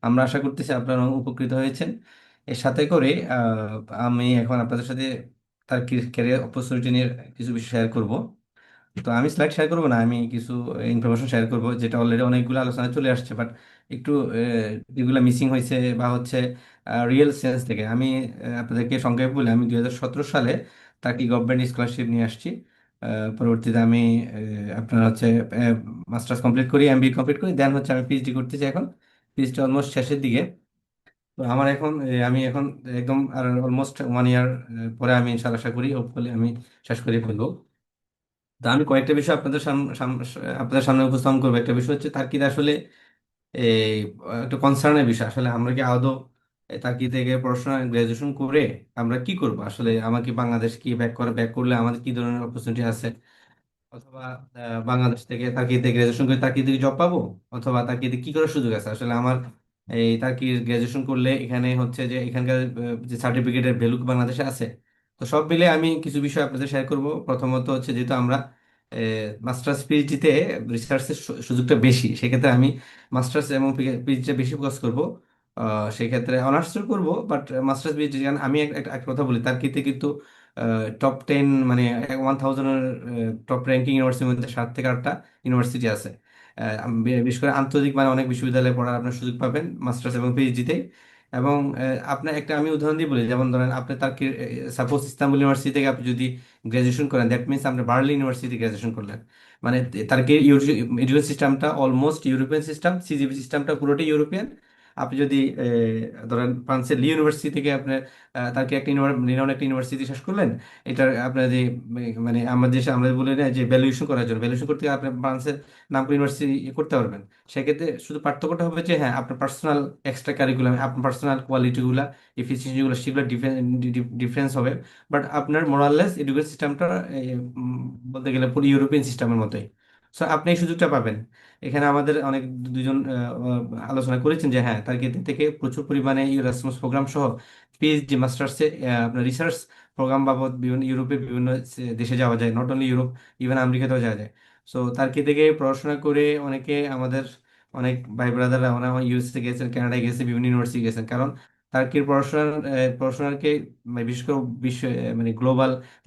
আমরা আশা করতেছি আপনারা উপকৃত হয়েছেন। এর সাথে করে আমি এখন আপনাদের সাথে তার্কিক ক্যারিয়ার অপরচুনিটি নিয়ে কিছু বিষয় শেয়ার করব। তো আমি স্লাইড শেয়ার করবো না, আমি কিছু ইনফরমেশন শেয়ার করবো যেটা অলরেডি অনেকগুলো আলোচনা চলে আসছে, বাট একটু যেগুলো মিসিং হয়েছে বা হচ্ছে রিয়েল সেন্স থেকে আমি আপনাদেরকে সংক্ষেপে বলি। আমি 2017 সালে তাকে গভর্নমেন্ট স্কলারশিপ নিয়ে আসছি। পরবর্তীতে আমি আপনার হচ্ছে মাস্টার্স কমপ্লিট করি, এমবিএ কমপ্লিট করি, দেন হচ্ছে আমি পিএইচডি করতেছি এখন। পিএইচডি অলমোস্ট শেষের দিকে। তো আমার এখন আমি এখন একদম আর অলমোস্ট 1 ইয়ার পরে আমি ইনশাআল্লাহ আশা করি হোপফুলি আমি শেষ করে ফেলবো। তো আমি কয়েকটা বিষয় আপনাদের সামনে উপস্থাপন করবো। একটা বিষয় হচ্ছে তার্কিদ আসলে এই একটা কনসার্নের বিষয়। আসলে আমরা কি আদৌ তার্কিদ থেকে পড়াশোনা গ্রাজুয়েশন করে আমরা কি করব? আসলে আমাকে বাংলাদেশ কি ব্যাক করলে আমাদের কি ধরনের অপরচুনিটি আছে, অথবা বাংলাদেশ থেকে তার্কিদে গ্রাজুয়েশন করে তার্কিদে জব পাবো, অথবা তার্কিদে কি করার সুযোগ আছে আসলে আমার এই তার্কিদ গ্রাজুয়েশন করলে এখানে হচ্ছে যে এখানকার যে সার্টিফিকেটের ভ্যালু বাংলাদেশে আছে। তো সব মিলে আমি কিছু বিষয় আপনাদের শেয়ার করব। প্রথমত হচ্ছে যেহেতু আমরা মাস্টার্স পিএইচডিতে রিসার্চের সুযোগটা বেশি, সেক্ষেত্রে আমি মাস্টার্স এবং পিএইচডিতে বেশি ফোকাস করব। সেক্ষেত্রে অনার্স করব, বাট মাস্টার্স পিএইচডি, কারণ আমি একটা কথা বলি, তার্কিতে কিন্তু টপ 10 মানে 1000-এর টপ র্যাঙ্কিং ইউনিভার্সিটির মধ্যে 7 থেকে 8টা ইউনিভার্সিটি আছে। বিশেষ করে আন্তর্জাতিক মানে অনেক বিশ্ববিদ্যালয়ে পড়ার আপনার সুযোগ পাবেন মাস্টার্স এবং পিএইচডিতে। এবং আপনার একটা আমি উদাহরণ দিয়ে বলি, যেমন ধরেন আপনি তার সাপোজ ইস্তাম্বুল ইউনিভার্সিটি থেকে আপনি যদি গ্রাজুয়েশন করেন, দ্যাট মিনস আপনি বার্লিন ইউনিভার্সিটি গ্রাজুয়েশন করলেন। মানে তার এডুকেশন সিস্টেমটা অলমোস্ট ইউরোপিয়ান সিস্টেম, সিজিপি সিস্টেমটা পুরোটাই ইউরোপিয়ান। আপনি যদি ধরেন ফ্রান্সের লি ইউনিভার্সিটি থেকে আপনি তাকে একটা রিনাউন্ড একটা ইউনিভার্সিটি শেষ করলেন, এটার আপনার যে মানে আমাদের দেশে আমরা বলি না যে ভ্যালুয়েশন করার জন্য, ভ্যালুয়েশন করতে গিয়ে আপনি ফ্রান্সের নামকরা ইউনিভার্সিটি করতে পারবেন। সেক্ষেত্রে শুধু পার্থক্যটা হবে যে হ্যাঁ আপনার পার্সোনাল এক্সট্রা কারিকুলাম, আপনার পার্সোনাল কোয়ালিটিগুলো, এফিসিয়েন্সিগুলো সেগুলো ডিফারেন্স হবে। বাট আপনার মোরাললেস এডুকেশন সিস্টেমটা বলতে গেলে পুরো ইউরোপিয়ান সিস্টেমের মতোই। সো আপনি এই সুযোগটা পাবেন। এখানে আমাদের অনেক দুজন আলোচনা করেছেন যে হ্যাঁ তার ক্ষেত্রে থেকে প্রচুর পরিমাণে ইউরাসমাস প্রোগ্রাম সহ পিএইচডি মাস্টার্সে আপনার রিসার্চ প্রোগ্রাম বাবদ বিভিন্ন ইউরোপের বিভিন্ন দেশে যাওয়া যায়, নট অনলি ইউরোপ, ইভেন আমেরিকাতেও যাওয়া যায়। সো তার্কি থেকে পড়াশোনা করে অনেকে আমাদের অনেক ভাই ব্রাদাররা ওরা ইউএসএ গেছেন, কানাডায় গেছে, বিভিন্ন ইউনিভার্সিটি গেছেন, কারণ তার্কির পড়াশোনাকে মানে বিশেষ করে বিশ্ব মানে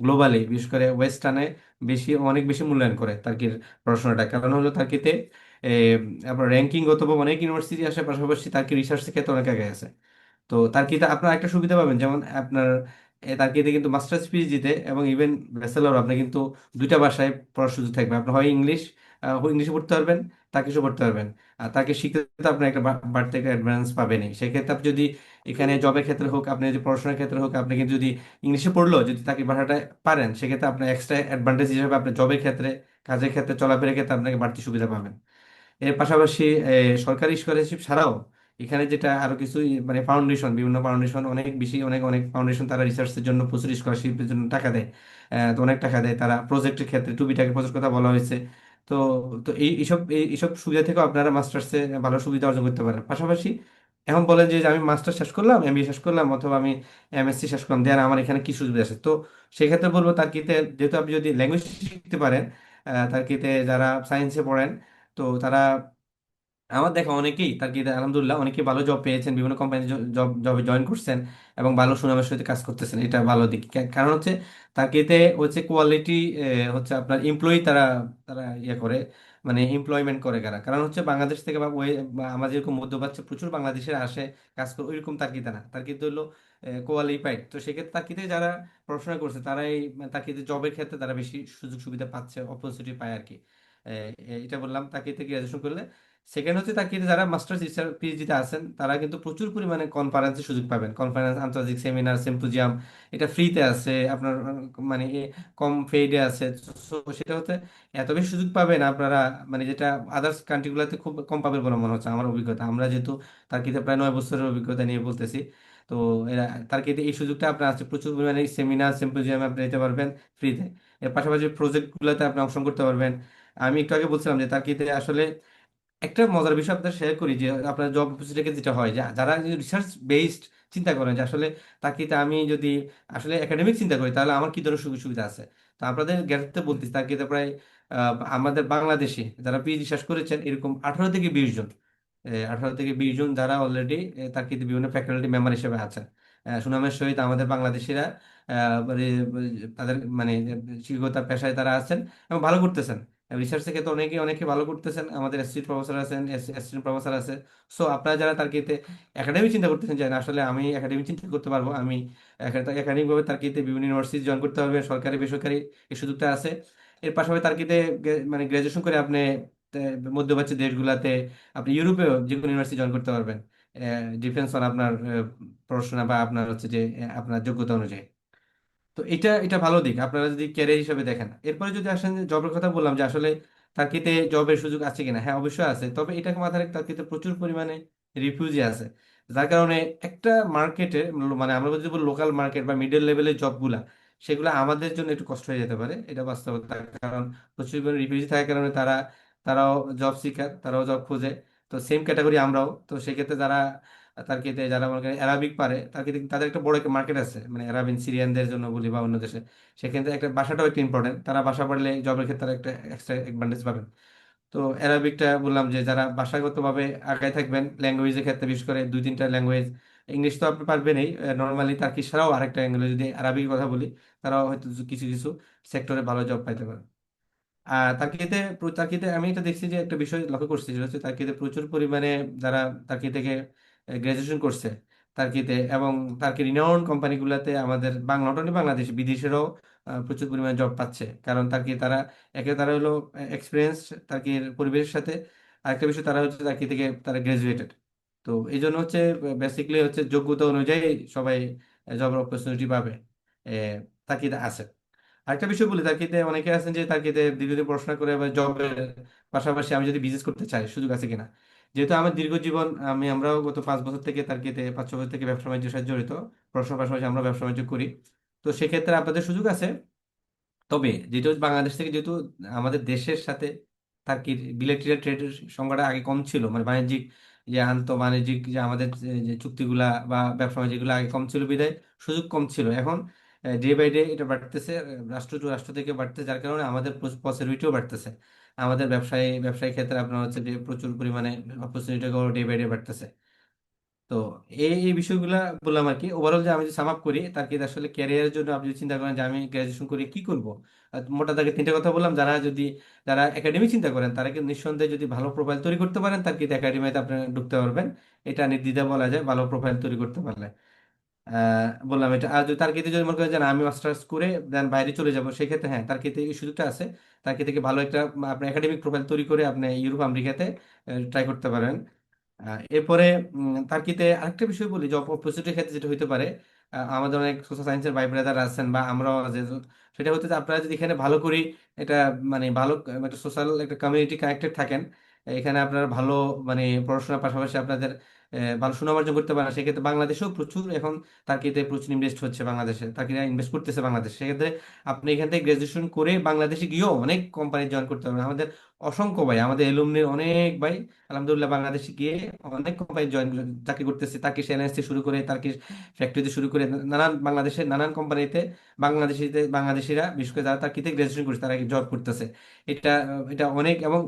গ্লোবালি বিশেষ করে ওয়েস্টার্নে অনেক বেশি মূল্যায়ন করে তার্কির পড়াশোনাটা। কারণ হলো তার্কিতে আপনার র্যাঙ্কিং গত অনেক ইউনিভার্সিটি আসে, পাশাপাশি তার্কি রিসার্চের ক্ষেত্রে অনেক আগে আছে। তো তার্কিতে আপনার একটা সুবিধা পাবেন, যেমন আপনার তার্কিতে কিন্তু মাস্টার্স পিএইচডিতে এবং ইভেন ব্যাচেলর আপনি কিন্তু দুইটা ভাষায় পড়ার সুযোগ থাকবে। আপনি হয় ইংলিশে পড়তে পারবেন, তার্কিশও পড়তে পারবেন। আর তাকে শিখতে তো আপনার একটা বাড়তি একটা অ্যাডভান্স পাবেনই। সেক্ষেত্রে আপনি যদি এখানে জবের ক্ষেত্রে হোক, আপনি যদি পড়াশোনার ক্ষেত্রে হোক, আপনি কিন্তু যদি ইংলিশে পড়লেও যদি তাকে ভাষাটা পারেন, সেক্ষেত্রে আপনার এক্সট্রা অ্যাডভান্টেজ হিসেবে আপনি জবের ক্ষেত্রে, কাজের ক্ষেত্রে, চলাফেরার ক্ষেত্রে আপনাকে বাড়তি সুবিধা পাবেন। এর পাশাপাশি সরকারি স্কলারশিপ ছাড়াও এখানে যেটা আরো কিছু মানে ফাউন্ডেশন, বিভিন্ন ফাউন্ডেশন অনেক বেশি অনেক অনেক ফাউন্ডেশন তারা রিসার্চের জন্য প্রচুর স্কলারশিপের জন্য টাকা দেয়। তো অনেক টাকা দেয় তারা প্রজেক্টের ক্ষেত্রে, টুবিটাকে প্রজেক্ট কথা বলা হয়েছে। তো তো এইসব সুবিধা থেকেও আপনারা মাস্টার্সে ভালো সুবিধা অর্জন করতে পারেন। পাশাপাশি এখন বলেন যে আমি মাস্টার শেষ করলাম, এমবিএ শেষ করলাম, অথবা আমি এমএসসি শেষ করলাম, দেন আমার এখানে কি সুবিধা আছে? তো সেক্ষেত্রে বলবো তার্কিতে যেহেতু আপনি যদি ল্যাঙ্গুয়েজ শিখতে পারেন, তার্কিতে যারা সায়েন্সে পড়েন, তো তারা আমার দেখা অনেকেই তার কি আলহামদুলিল্লাহ অনেকেই ভালো জব পেয়েছেন, বিভিন্ন কোম্পানি জবে জয়েন করছেন এবং ভালো সুনামের সাথে কাজ করতেছেন। এটা ভালো দিক। কারণ হচ্ছে তাকিতে হচ্ছে কোয়ালিটি হচ্ছে আপনার এমপ্লয়ি তারা তারা ইয়ে করে, মানে এমপ্লয়মেন্ট করে কারা, কারণ হচ্ছে বাংলাদেশ থেকে বা আমাদের যেরকম মধ্যপ্রাচ্যে প্রচুর বাংলাদেশের আসে কাজ করে, ওইরকম তার্কিতে না। তার্কিতে হলো কোয়ালিফাইড। তো সেক্ষেত্রে তার্কিতে যারা পড়াশোনা করছে তারাই তার্কিতে জবের ক্ষেত্রে তারা বেশি সুযোগ সুবিধা পাচ্ছে, অপরচুনিটি পায় আর কি। এটা বললাম তার্কিতে গ্রাজুয়েশন করলে। সেকেন্ড হচ্ছে তাকে যারা মাস্টার্স পিএইচডিতে আছেন তারা কিন্তু প্রচুর পরিমাণে কনফারেন্সের সুযোগ পাবেন। কনফারেন্স, আন্তর্জাতিক সেমিনার, সিম্পোজিয়াম, এটা ফ্রিতে আছে আপনার, মানে কম পেইডে আছে। So, সেটা হচ্ছে এত বেশি সুযোগ পাবেন আপনারা, মানে যেটা আদার্স কান্ট্রিগুলোতে খুব কম পাবেন বলে মনে হচ্ছে আমার অভিজ্ঞতা। আমরা যেহেতু তার্কিতে প্রায় 9 বছরের অভিজ্ঞতা নিয়ে বলতেছি। তো এরা তার্কিতে এই সুযোগটা আপনার আছে, প্রচুর পরিমাণে সেমিনার, সিম্পোজিয়ামে আপনি যেতে পারবেন ফ্রিতে। এর পাশাপাশি প্রজেক্টগুলোতে আপনি অংশগ্রহণ করতে পারবেন। আমি একটু আগে বলছিলাম যে তার্কিতে আসলে একটা মজার বিষয় আপনার শেয়ার করি, যে আপনার জব অপরচুনিটি যেটা হয় যে যারা রিসার্চ বেসড চিন্তা করেন যে আসলে তাকে আমি যদি আসলে একাডেমিক চিন্তা করি তাহলে আমার কি ধরনের সুযোগ সুবিধা আছে। তো আপনাদের জ্ঞাতার্থে বলতেছি তার্কিতে প্রায় আমাদের বাংলাদেশে যারা পিএইচডি শেষ করেছেন এরকম 18 থেকে 20 জন, 18 থেকে 20 জন যারা অলরেডি তার্কিতে বিভিন্ন ফ্যাকাল্টি মেম্বার হিসেবে আছেন। সুনামের সহিত আমাদের বাংলাদেশিরা মানে তাদের মানে শিক্ষকতার পেশায় তারা আছেন এবং ভালো করতেছেন। রিসার্চের ক্ষেত্রে অনেকে অনেকে ভালো করতেছেন, আমাদের অ্যাসোসিয়েট প্রফেসর আছেন, অ্যাসিস্ট্যান্ট প্রফেসর আছে। সো আপনারা যারা তার্কিতে একাডেমি চিন্তা করতেছেন যে না আসলে আমি একাডেমি চিন্তা করতে পারবো, আমি একাডেমিক ভাবে তার্কিতে বিভিন্ন ইউনিভার্সিটি জয়েন করতে পারবেন, সরকারি বেসরকারি এই সুযোগটা আছে। এর পাশাপাশি তার্কিতে মানে গ্রাজুয়েশন করে আপনি মধ্যপ্রাচ্য দেশগুলাতে আপনি ইউরোপেও যে কোনো ইউনিভার্সিটি জয়েন করতে পারবেন, ডিপেন্ডস অন আপনার পড়াশোনা বা আপনার হচ্ছে যে আপনার যোগ্যতা অনুযায়ী। তো এটা এটা ভালো দিক আপনারা যদি ক্যারিয়ার হিসেবে দেখেন। এরপরে যদি আসেন জবের কথা বললাম যে আসলে টার্কিতে জবের সুযোগ আছে কিনা, হ্যাঁ অবশ্যই আছে, তবে এটাকে মাথায় রাখতে টার্কিতে প্রচুর পরিমাণে রিফিউজি আছে, যার কারণে একটা মার্কেটে মানে আমরা যদি বলি লোকাল মার্কেট বা মিডল লেভেলের জবগুলা সেগুলো আমাদের জন্য একটু কষ্ট হয়ে যেতে পারে, এটা বাস্তবতা। কারণ প্রচুর পরিমাণে রিফিউজি থাকার কারণে তারাও জব সিকার, তারাও জব খোঁজে। তো সেম ক্যাটাগরি আমরাও, তো সেক্ষেত্রে তার্কিতে যারা মনে করেন অ্যারাবিক পারে তার্কিতে তাদের একটা বড় একটা মার্কেট আছে, মানে অ্যারাবিন সিরিয়ানদের জন্য বলি বা অন্য দেশে, সেক্ষেত্রে একটা ভাষাটাও একটা ইম্পর্টেন্ট, তারা ভাষা পড়লে জবের ক্ষেত্রে তারা একটা এক্সট্রা অ্যাডভান্টেজ পাবেন। তো অ্যারাবিকটা বললাম যে যারা ভাষাগতভাবে আগায় থাকবেন ল্যাঙ্গুয়েজের ক্ষেত্রে, বিশেষ করে 2-3টা ল্যাঙ্গুয়েজ, ইংলিশ তো আপনি পারবেনই নর্মালি, তার্কিশ ছাড়াও আরেকটা ল্যাঙ্গুয়েজ যদি আরবির কথা বলি, তারাও হয়তো কিছু কিছু সেক্টরে ভালো জব পাইতে পারে। আর তার্কিতে আমি এটা দেখছি যে একটা বিষয় লক্ষ্য করছি, সেটা হচ্ছে তার্কিতে প্রচুর পরিমাণে যারা তার্কি থেকে গ্রাজুয়েশন করছে তার্কিতে, এবং তার্কি রিনাউন্ড কোম্পানিগুলোতে আমাদের বাংলা নট অনলি বাংলাদেশ বিদেশেরও প্রচুর পরিমাণে জব পাচ্ছে। কারণ তারা হলো এক্সপিরিয়েন্স তার্কির পরিবেশের সাথে, আরেকটা বিষয় তারা হচ্ছে তার্কি থেকে তারা গ্রাজুয়েটেড। তো এই জন্য হচ্ছে বেসিক্যালি হচ্ছে যোগ্যতা অনুযায়ী সবাই জব অপরচুনিটি পাবে, তার্কিতে আছে। আরেকটা বিষয় বলি, তার্কিতে অনেকে আছেন যে তার্কিতে দীর্ঘদিন পড়াশোনা করে বা জবের পাশাপাশি আমি যদি বিজনেস করতে চাই সুযোগ আছে কিনা। যেহেতু আমার দীর্ঘ জীবন, আমরাও গত 5 বছর থেকে তার্কিতে 5-6 বছর থেকে ব্যবসা বাণিজ্যের সাথে জড়িত, পড়াশোনার পাশাপাশি আমরা ব্যবসা বাণিজ্য করি। তো সেক্ষেত্রে আপনাদের সুযোগ আছে। তবে যেটা হচ্ছে বাংলাদেশ থেকে যেহেতু আমাদের দেশের সাথে তার্কির বিলেটেড ট্রেডের সংখ্যাটা আগে কম ছিল, মানে বাণিজ্যিক যে বাণিজ্যিক যে আমাদের যে চুক্তিগুলা বা ব্যবসা বাণিজ্যগুলো আগে কম ছিল বিধায় সুযোগ কম ছিল। এখন ডে বাই ডে এটা বাড়তেছে, রাষ্ট্র টু রাষ্ট্র থেকে বাড়তেছে, যার কারণে আমাদের পসিবিলিটিও বাড়তেছে। আমাদের ব্যবসায়ী ক্ষেত্রে আপনার হচ্ছে যে প্রচুর পরিমাণে অপরচুনিটিগুলো ডে বাই ডে বাড়তেছে। তো এই বিষয়গুলা বললাম আর কি। ওভারঅল যে আমি যদি সাম আপ করি তার কি আসলে ক্যারিয়ারের জন্য আপনি যদি চিন্তা করেন যে আমি গ্রাজুয়েশন করে কি করব, মোটা দাগে 3টে কথা বললাম। যারা একাডেমি চিন্তা করেন তারা কিন্তু নিঃসন্দেহে যদি ভালো প্রোফাইল তৈরি করতে পারেন তার কি একাডেমিতে আপনি ঢুকতে পারবেন, এটা নির্দ্বিধায় বলা যায় ভালো প্রোফাইল তৈরি করতে পারলে। বললাম এটা। আর যদি তার ক্ষেত্রে যদি মনে করেন যে না, আমি মাস্টার্স করে দেন বাইরে চলে যাব, সেক্ষেত্রে হ্যাঁ তার ক্ষেত্রে এই সুযোগটা আছে। তার ক্ষেত্রে ভালো একটা আপনার একাডেমিক প্রোফাইল তৈরি করে আপনি ইউরোপ আমেরিকাতে ট্রাই করতে পারেন। এরপরে তার্কিতে আরেকটা বিষয় বলি, জব অপরচুনিটির ক্ষেত্রে যেটা হইতে পারে, আমাদের অনেক সোশ্যাল সায়েন্সের ভাই ব্রাদার আছেন বা আমরাও যেহেতু, সেটা হচ্ছে যে আপনারা যদি এখানে ভালো করি, এটা মানে ভালো একটা সোশ্যাল একটা কমিউনিটি কানেক্টেড থাকেন, এখানে আপনারা ভালো মানে পড়াশোনার পাশাপাশি আপনাদের ভালো সুনাম অর্জন করতে পারেন, সেক্ষেত্রে বাংলাদেশেও প্রচুর এখন তার্কিতে প্রচুর ইনভেস্ট হচ্ছে, বাংলাদেশে তার্কিরা ইনভেস্ট করতেছে বাংলাদেশ। সেক্ষেত্রে আপনি এখান থেকে গ্রাজুয়েশন করে বাংলাদেশে গিয়েও অনেক কোম্পানি জয়েন করতে পারবেন। আমাদের অসংখ্য ভাই, আমাদের এলুমনির অনেক ভাই আলহামদুলিল্লাহ বাংলাদেশে গিয়ে অনেক কোম্পানি চাকরি করতেছে, তার্কিশ এয়ারলাইন্স থেকে শুরু করে তার্কিশ ফ্যাক্টরিতে শুরু করে নানান বাংলাদেশের নানান কোম্পানিতে বাংলাদেশিরা বিশেষ করে যারা তার্কিতে গ্রাজুয়েশন করছে তারা জব করতেছে। এটা এটা অনেক, এবং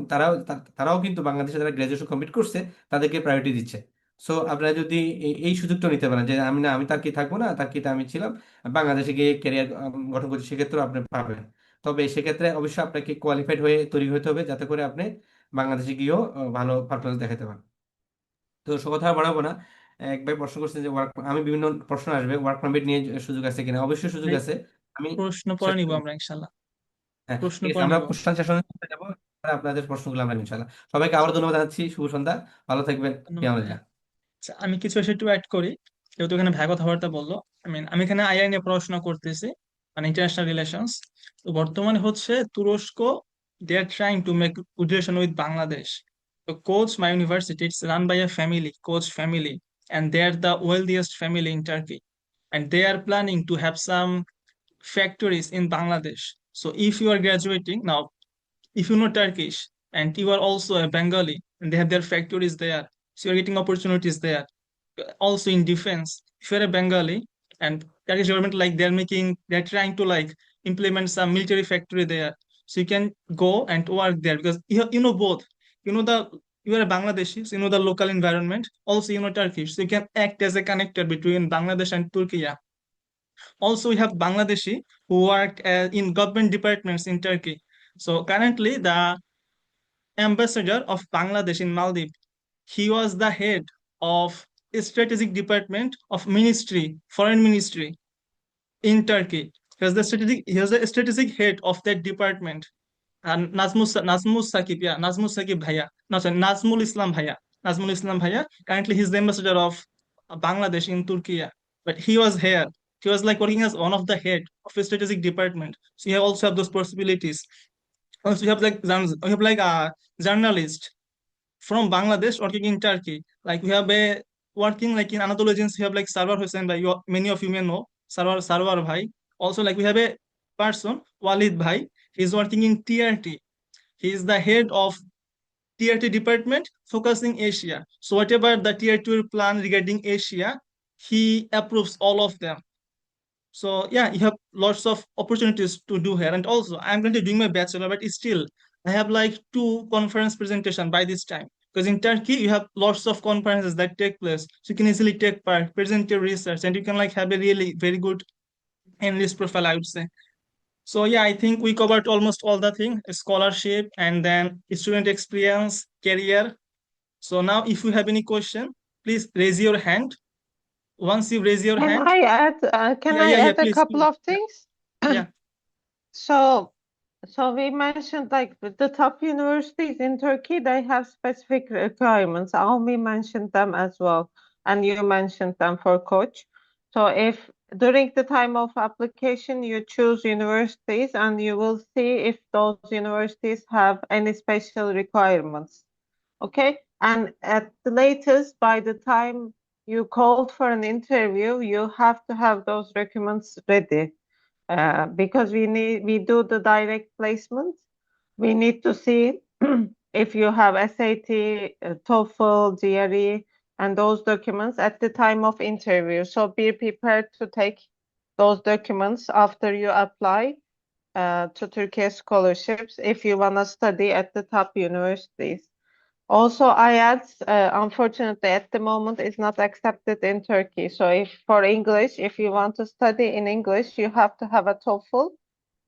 তারাও কিন্তু বাংলাদেশে যারা গ্রাজুয়েশন কমপ্লিট করছে তাদেরকে প্রায়োরিটি দিচ্ছে। সো আপনারা যদি এই সুযোগটা নিতে পারেন যে আমি তার্কি থাকবো না, তার্কিতে আমি ছিলাম, বাংলাদেশে গিয়ে ক্যারিয়ার গঠন করছি, সেক্ষেত্রেও আপনি পাবেন। তবে সেক্ষেত্রে অবশ্যই আপনাকে কোয়ালিফাইড হয়ে তৈরি হতে হবে যাতে করে আপনি বাংলাদেশে গিয়েও ভালো পারফরমেন্স দেখাতে পারেন। তো সব কথা আর বাড়াবো না। এক ভাই প্রশ্ন করছেন যে আমি বিভিন্ন প্রশ্ন আসবে ওয়ার্ক পারমিট নিয়ে সুযোগ আছে কিনা, অবশ্যই সুযোগ ভাই, আছে। আমি প্রশ্ন পরে নিব আমরা ইনশাল্লাহ। হ্যাঁ প্রশ্ন ঠিক আছে, পরে আমরা নিব। কোশ্চেন সেশনে যাবো, আপনাদের প্রশ্নগুলো আমরা ইনশাল্লাহ। সবাইকে আবার ধন্যবাদ জানাচ্ছি, শুভ সন্ধ্যা, ভালো থাকবেন, ফি ধন্যবাদ ভাইয়া। আমানিল্লাহ। আচ্ছা, আমি কিছু এসে একটু অ্যাড করি, যেহেতু এখানে ভাই কথাবার্তা বললো। আমি এখানে আইআই নিয়ে পড়াশোনা করতেছি, মানে ইন্টারন্যাশনাল রিলেশনস। তো বর্তমানে হচ্ছে তুরস্ক, they are trying to make good relation with Bangladesh. তো Koc my university, it's run by a family, Koc family, and they are the wealthiest family in Turkey, and they are planning to have some factories in Bangladesh. So if you are graduating now, if you know Turkish and you are also a Bengali and they have their factories there, so you're getting opportunities there. Also in defense, if you're a Bengali and Turkish government, like they're trying to like implement some military factory there. So you can go and work there because you know both. You know you are a Bangladeshi, so you know the local environment. Also, you know Turkish, so you can act as a connector between Bangladesh and Turkey. Also, we have Bangladeshi who work in government departments in Turkey. So currently, the ambassador of Bangladesh in Maldives, he was the head of strategic department of ministry, foreign ministry in Turkey. He was the strategic head of that department. And Nazmus Sakib, yeah, Nazmus Sakib Bhaiya. No, sorry, Nazmul Islam Bhaiya. Nazmul Islam Bhaiya. Currently, he's the ambassador of Bangladesh in Turkey. Yeah. But he was here. He was like working as one of the head of a strategic department. So you also have those possibilities. Also, you have like you have like a journalist from Bangladesh working in Turkey. Like we have a working like in Anadolu Agency, we have like Sarwar Hussain Bhai. Many of you may know Sarwar Bhai. Also, like we have a person, Walid Bhai. He's working in TRT. He is the head of TRT department focusing Asia. So whatever the Tier 2 plan regarding Asia, he approves all of them. So yeah, you have lots of opportunities to do here. And also, I'm going to do my bachelor, but still, I have like 2 conference presentation by this time. Because in Turkey, you have lots of conferences that take place. So you can easily take part, present your research, and you can like have a really very good analyst profile, I would say. So yeah, I think we covered almost all the things, scholarship and then student experience, career. So now if you have any question, please raise your hand. Once you raise your Can hand, I add, can yeah, I yeah, yeah, add a please, couple please. of things? Yeah. So we mentioned like the top universities in Turkey, they have specific requirements. Almi mentioned them as well, and you mentioned them for coach. So if during the time of application you choose universities and you will see if those universities have any special requirements. Okay, and at the latest, by the time you called for an interview, you have to have those documents ready. Because we do the direct placement, we need to see if you have SAT, TOEFL, GRE, and those documents at the time of interview. So be prepared to take those documents after you apply to Turkey scholarships if you want to study at the top universities. Also, IELTS, unfortunately, at the moment is not accepted in Turkey. So if for English, if you want to study in English, you have to have a TOEFL,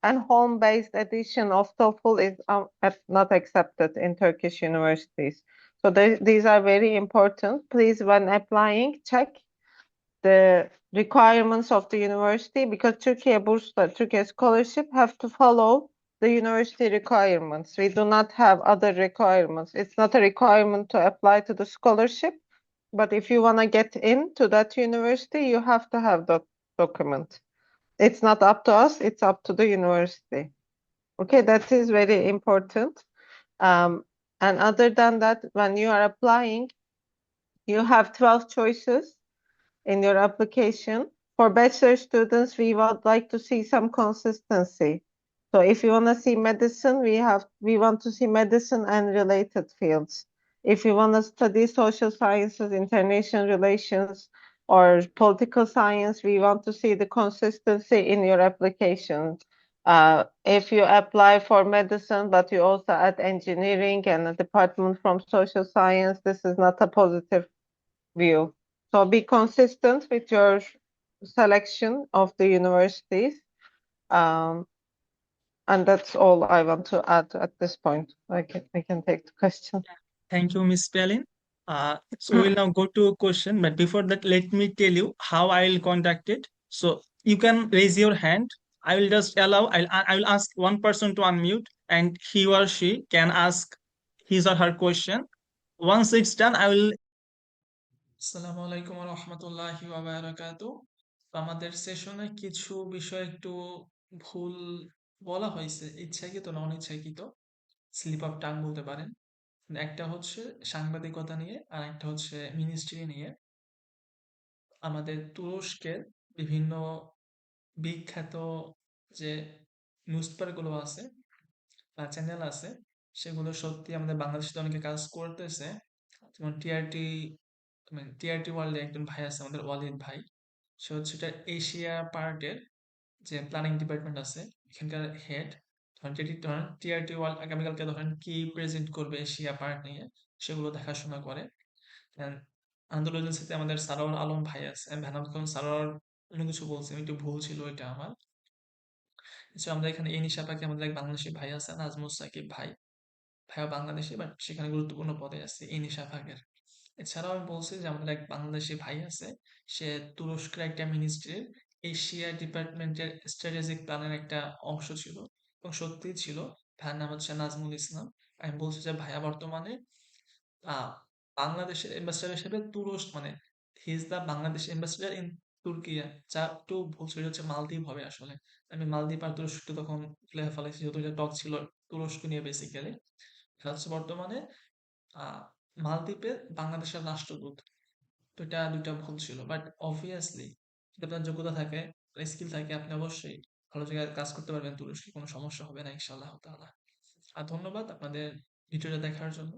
and home-based edition of TOEFL is not accepted in Turkish universities. So these are very important. Please, when applying, check the requirements of the university because Turkey scholarship have to follow the university requirements. We do not have other requirements. It's not a requirement to apply to the scholarship, but if you want to get into that university, you have to have that document. It's not up to us, it's up to the university. Okay, that is very important. And other than that, when you are applying, you have 12 choices in your application. For bachelor students, we would like to see some consistency. So if you want to see medicine, we want to see medicine and related fields. If you want to study social sciences, international relations, or political science, we want to see the consistency in your application. If you apply for medicine, but you also add engineering and a department from social science, this is not a positive view. So be consistent with your selection of the universities. Um, and that's all I want to add at this point. I can take the question. Thank you, Miss Pelin. So we'll now go to a question, but before that, let me tell you how I will conduct it. So you can raise your hand. I will just I will ask one person to unmute, and he or she can ask his or her question. Once it's done, I will. আসসালামু আলাইকুম ওয়া রাহমাতুল্লাহি ওয়া বারাকাতুহু। আমাদের সেশনে কিছু বিষয় একটু ভুল বলা হয়েছে, ইচ্ছাকৃত না অনিচ্ছাকৃত, স্লিপ অফ টাং বলতে পারেন। একটা হচ্ছে সাংবাদিকতা নিয়ে আর একটা হচ্ছে মিনিস্ট্রি নিয়ে। আমাদের তুরস্কের বিভিন্ন বিখ্যাত যে নিউজ পেপারগুলো আছে বা চ্যানেল আছে, সেগুলো সত্যি আমাদের বাংলাদেশে অনেকে কাজ করতেছে। যেমন টিআরটি ওয়ার্ল্ডে একজন ভাই আছে আমাদের ওয়ালিদ ভাই, সে হচ্ছে এটা এশিয়া পার্টের যে প্ল্যানিং ডিপার্টমেন্ট আছে এখানকার হেড, ধরেন যেটি ধরেন টিআরটি ওয়ার্ল্ড আগামীকালকে ধরেন কি প্রেজেন্ট করবে এশিয়া পার্ট নিয়ে, সেগুলো দেখাশোনা করে। And আন্দোলন এজেন্সিতে আমাদের সারোয়ার আলম ভাই আছে, আমি ভাবলাম সারোয়ার অন্য কিছু বলছি, আমি একটু ভুল ছিল এটা আমার। এছাড়া আমরা এখানে এনিশা পাখি, আমাদের এক বাংলাদেশি ভাই আছে নাজমুস সাকিব ভাই, ভাইয়া বাংলাদেশি বাট সেখানে গুরুত্বপূর্ণ পদে আছে এনিশা ফাগের। এছাড়াও আমি বলছি যে আমাদের এক বাংলাদেশি ভাই আছে, সে তুরস্কের একটা মিনিস্ট্রির এশিয়া ডিপার্টমেন্টের স্ট্র্যাটেজিক প্ল্যানের একটা অংশ ছিল, এবং সত্যিই ছিল। ভাইয়ার নাম হচ্ছে নাজমুল ইসলাম। আমি বলছি যে ভাইয়া বর্তমানে আহ বাংলাদেশের অ্যাম্বাসেডর হিসেবে তুরস্ক, মানে he is the Bangladesh ambassador in Türkiye, যা একটু ভুল ছিল, হচ্ছে মালদ্বীপ হবে আসলে। আমি মালদ্বীপ আর তুরস্ক তখন ভুলে ফেলেছি, যেহেতু এটা টক ছিল তুরস্ক নিয়ে বেসিক্যালি। হচ্ছে বর্তমানে আহ মালদ্বীপে বাংলাদেশের রাষ্ট্রদূত। তো এটা দুইটা ভুল ছিল, বাট অবভিয়াসলি যদি আপনার যোগ্যতা থাকে, স্কিল থাকে, আপনি অবশ্যই ভালো জায়গায় কাজ করতে পারবেন তুরস্কে, কোনো সমস্যা হবে না ইনশাআল্লাহ তাআলা। আর ধন্যবাদ আপনাদের ভিডিওটা দেখার জন্য।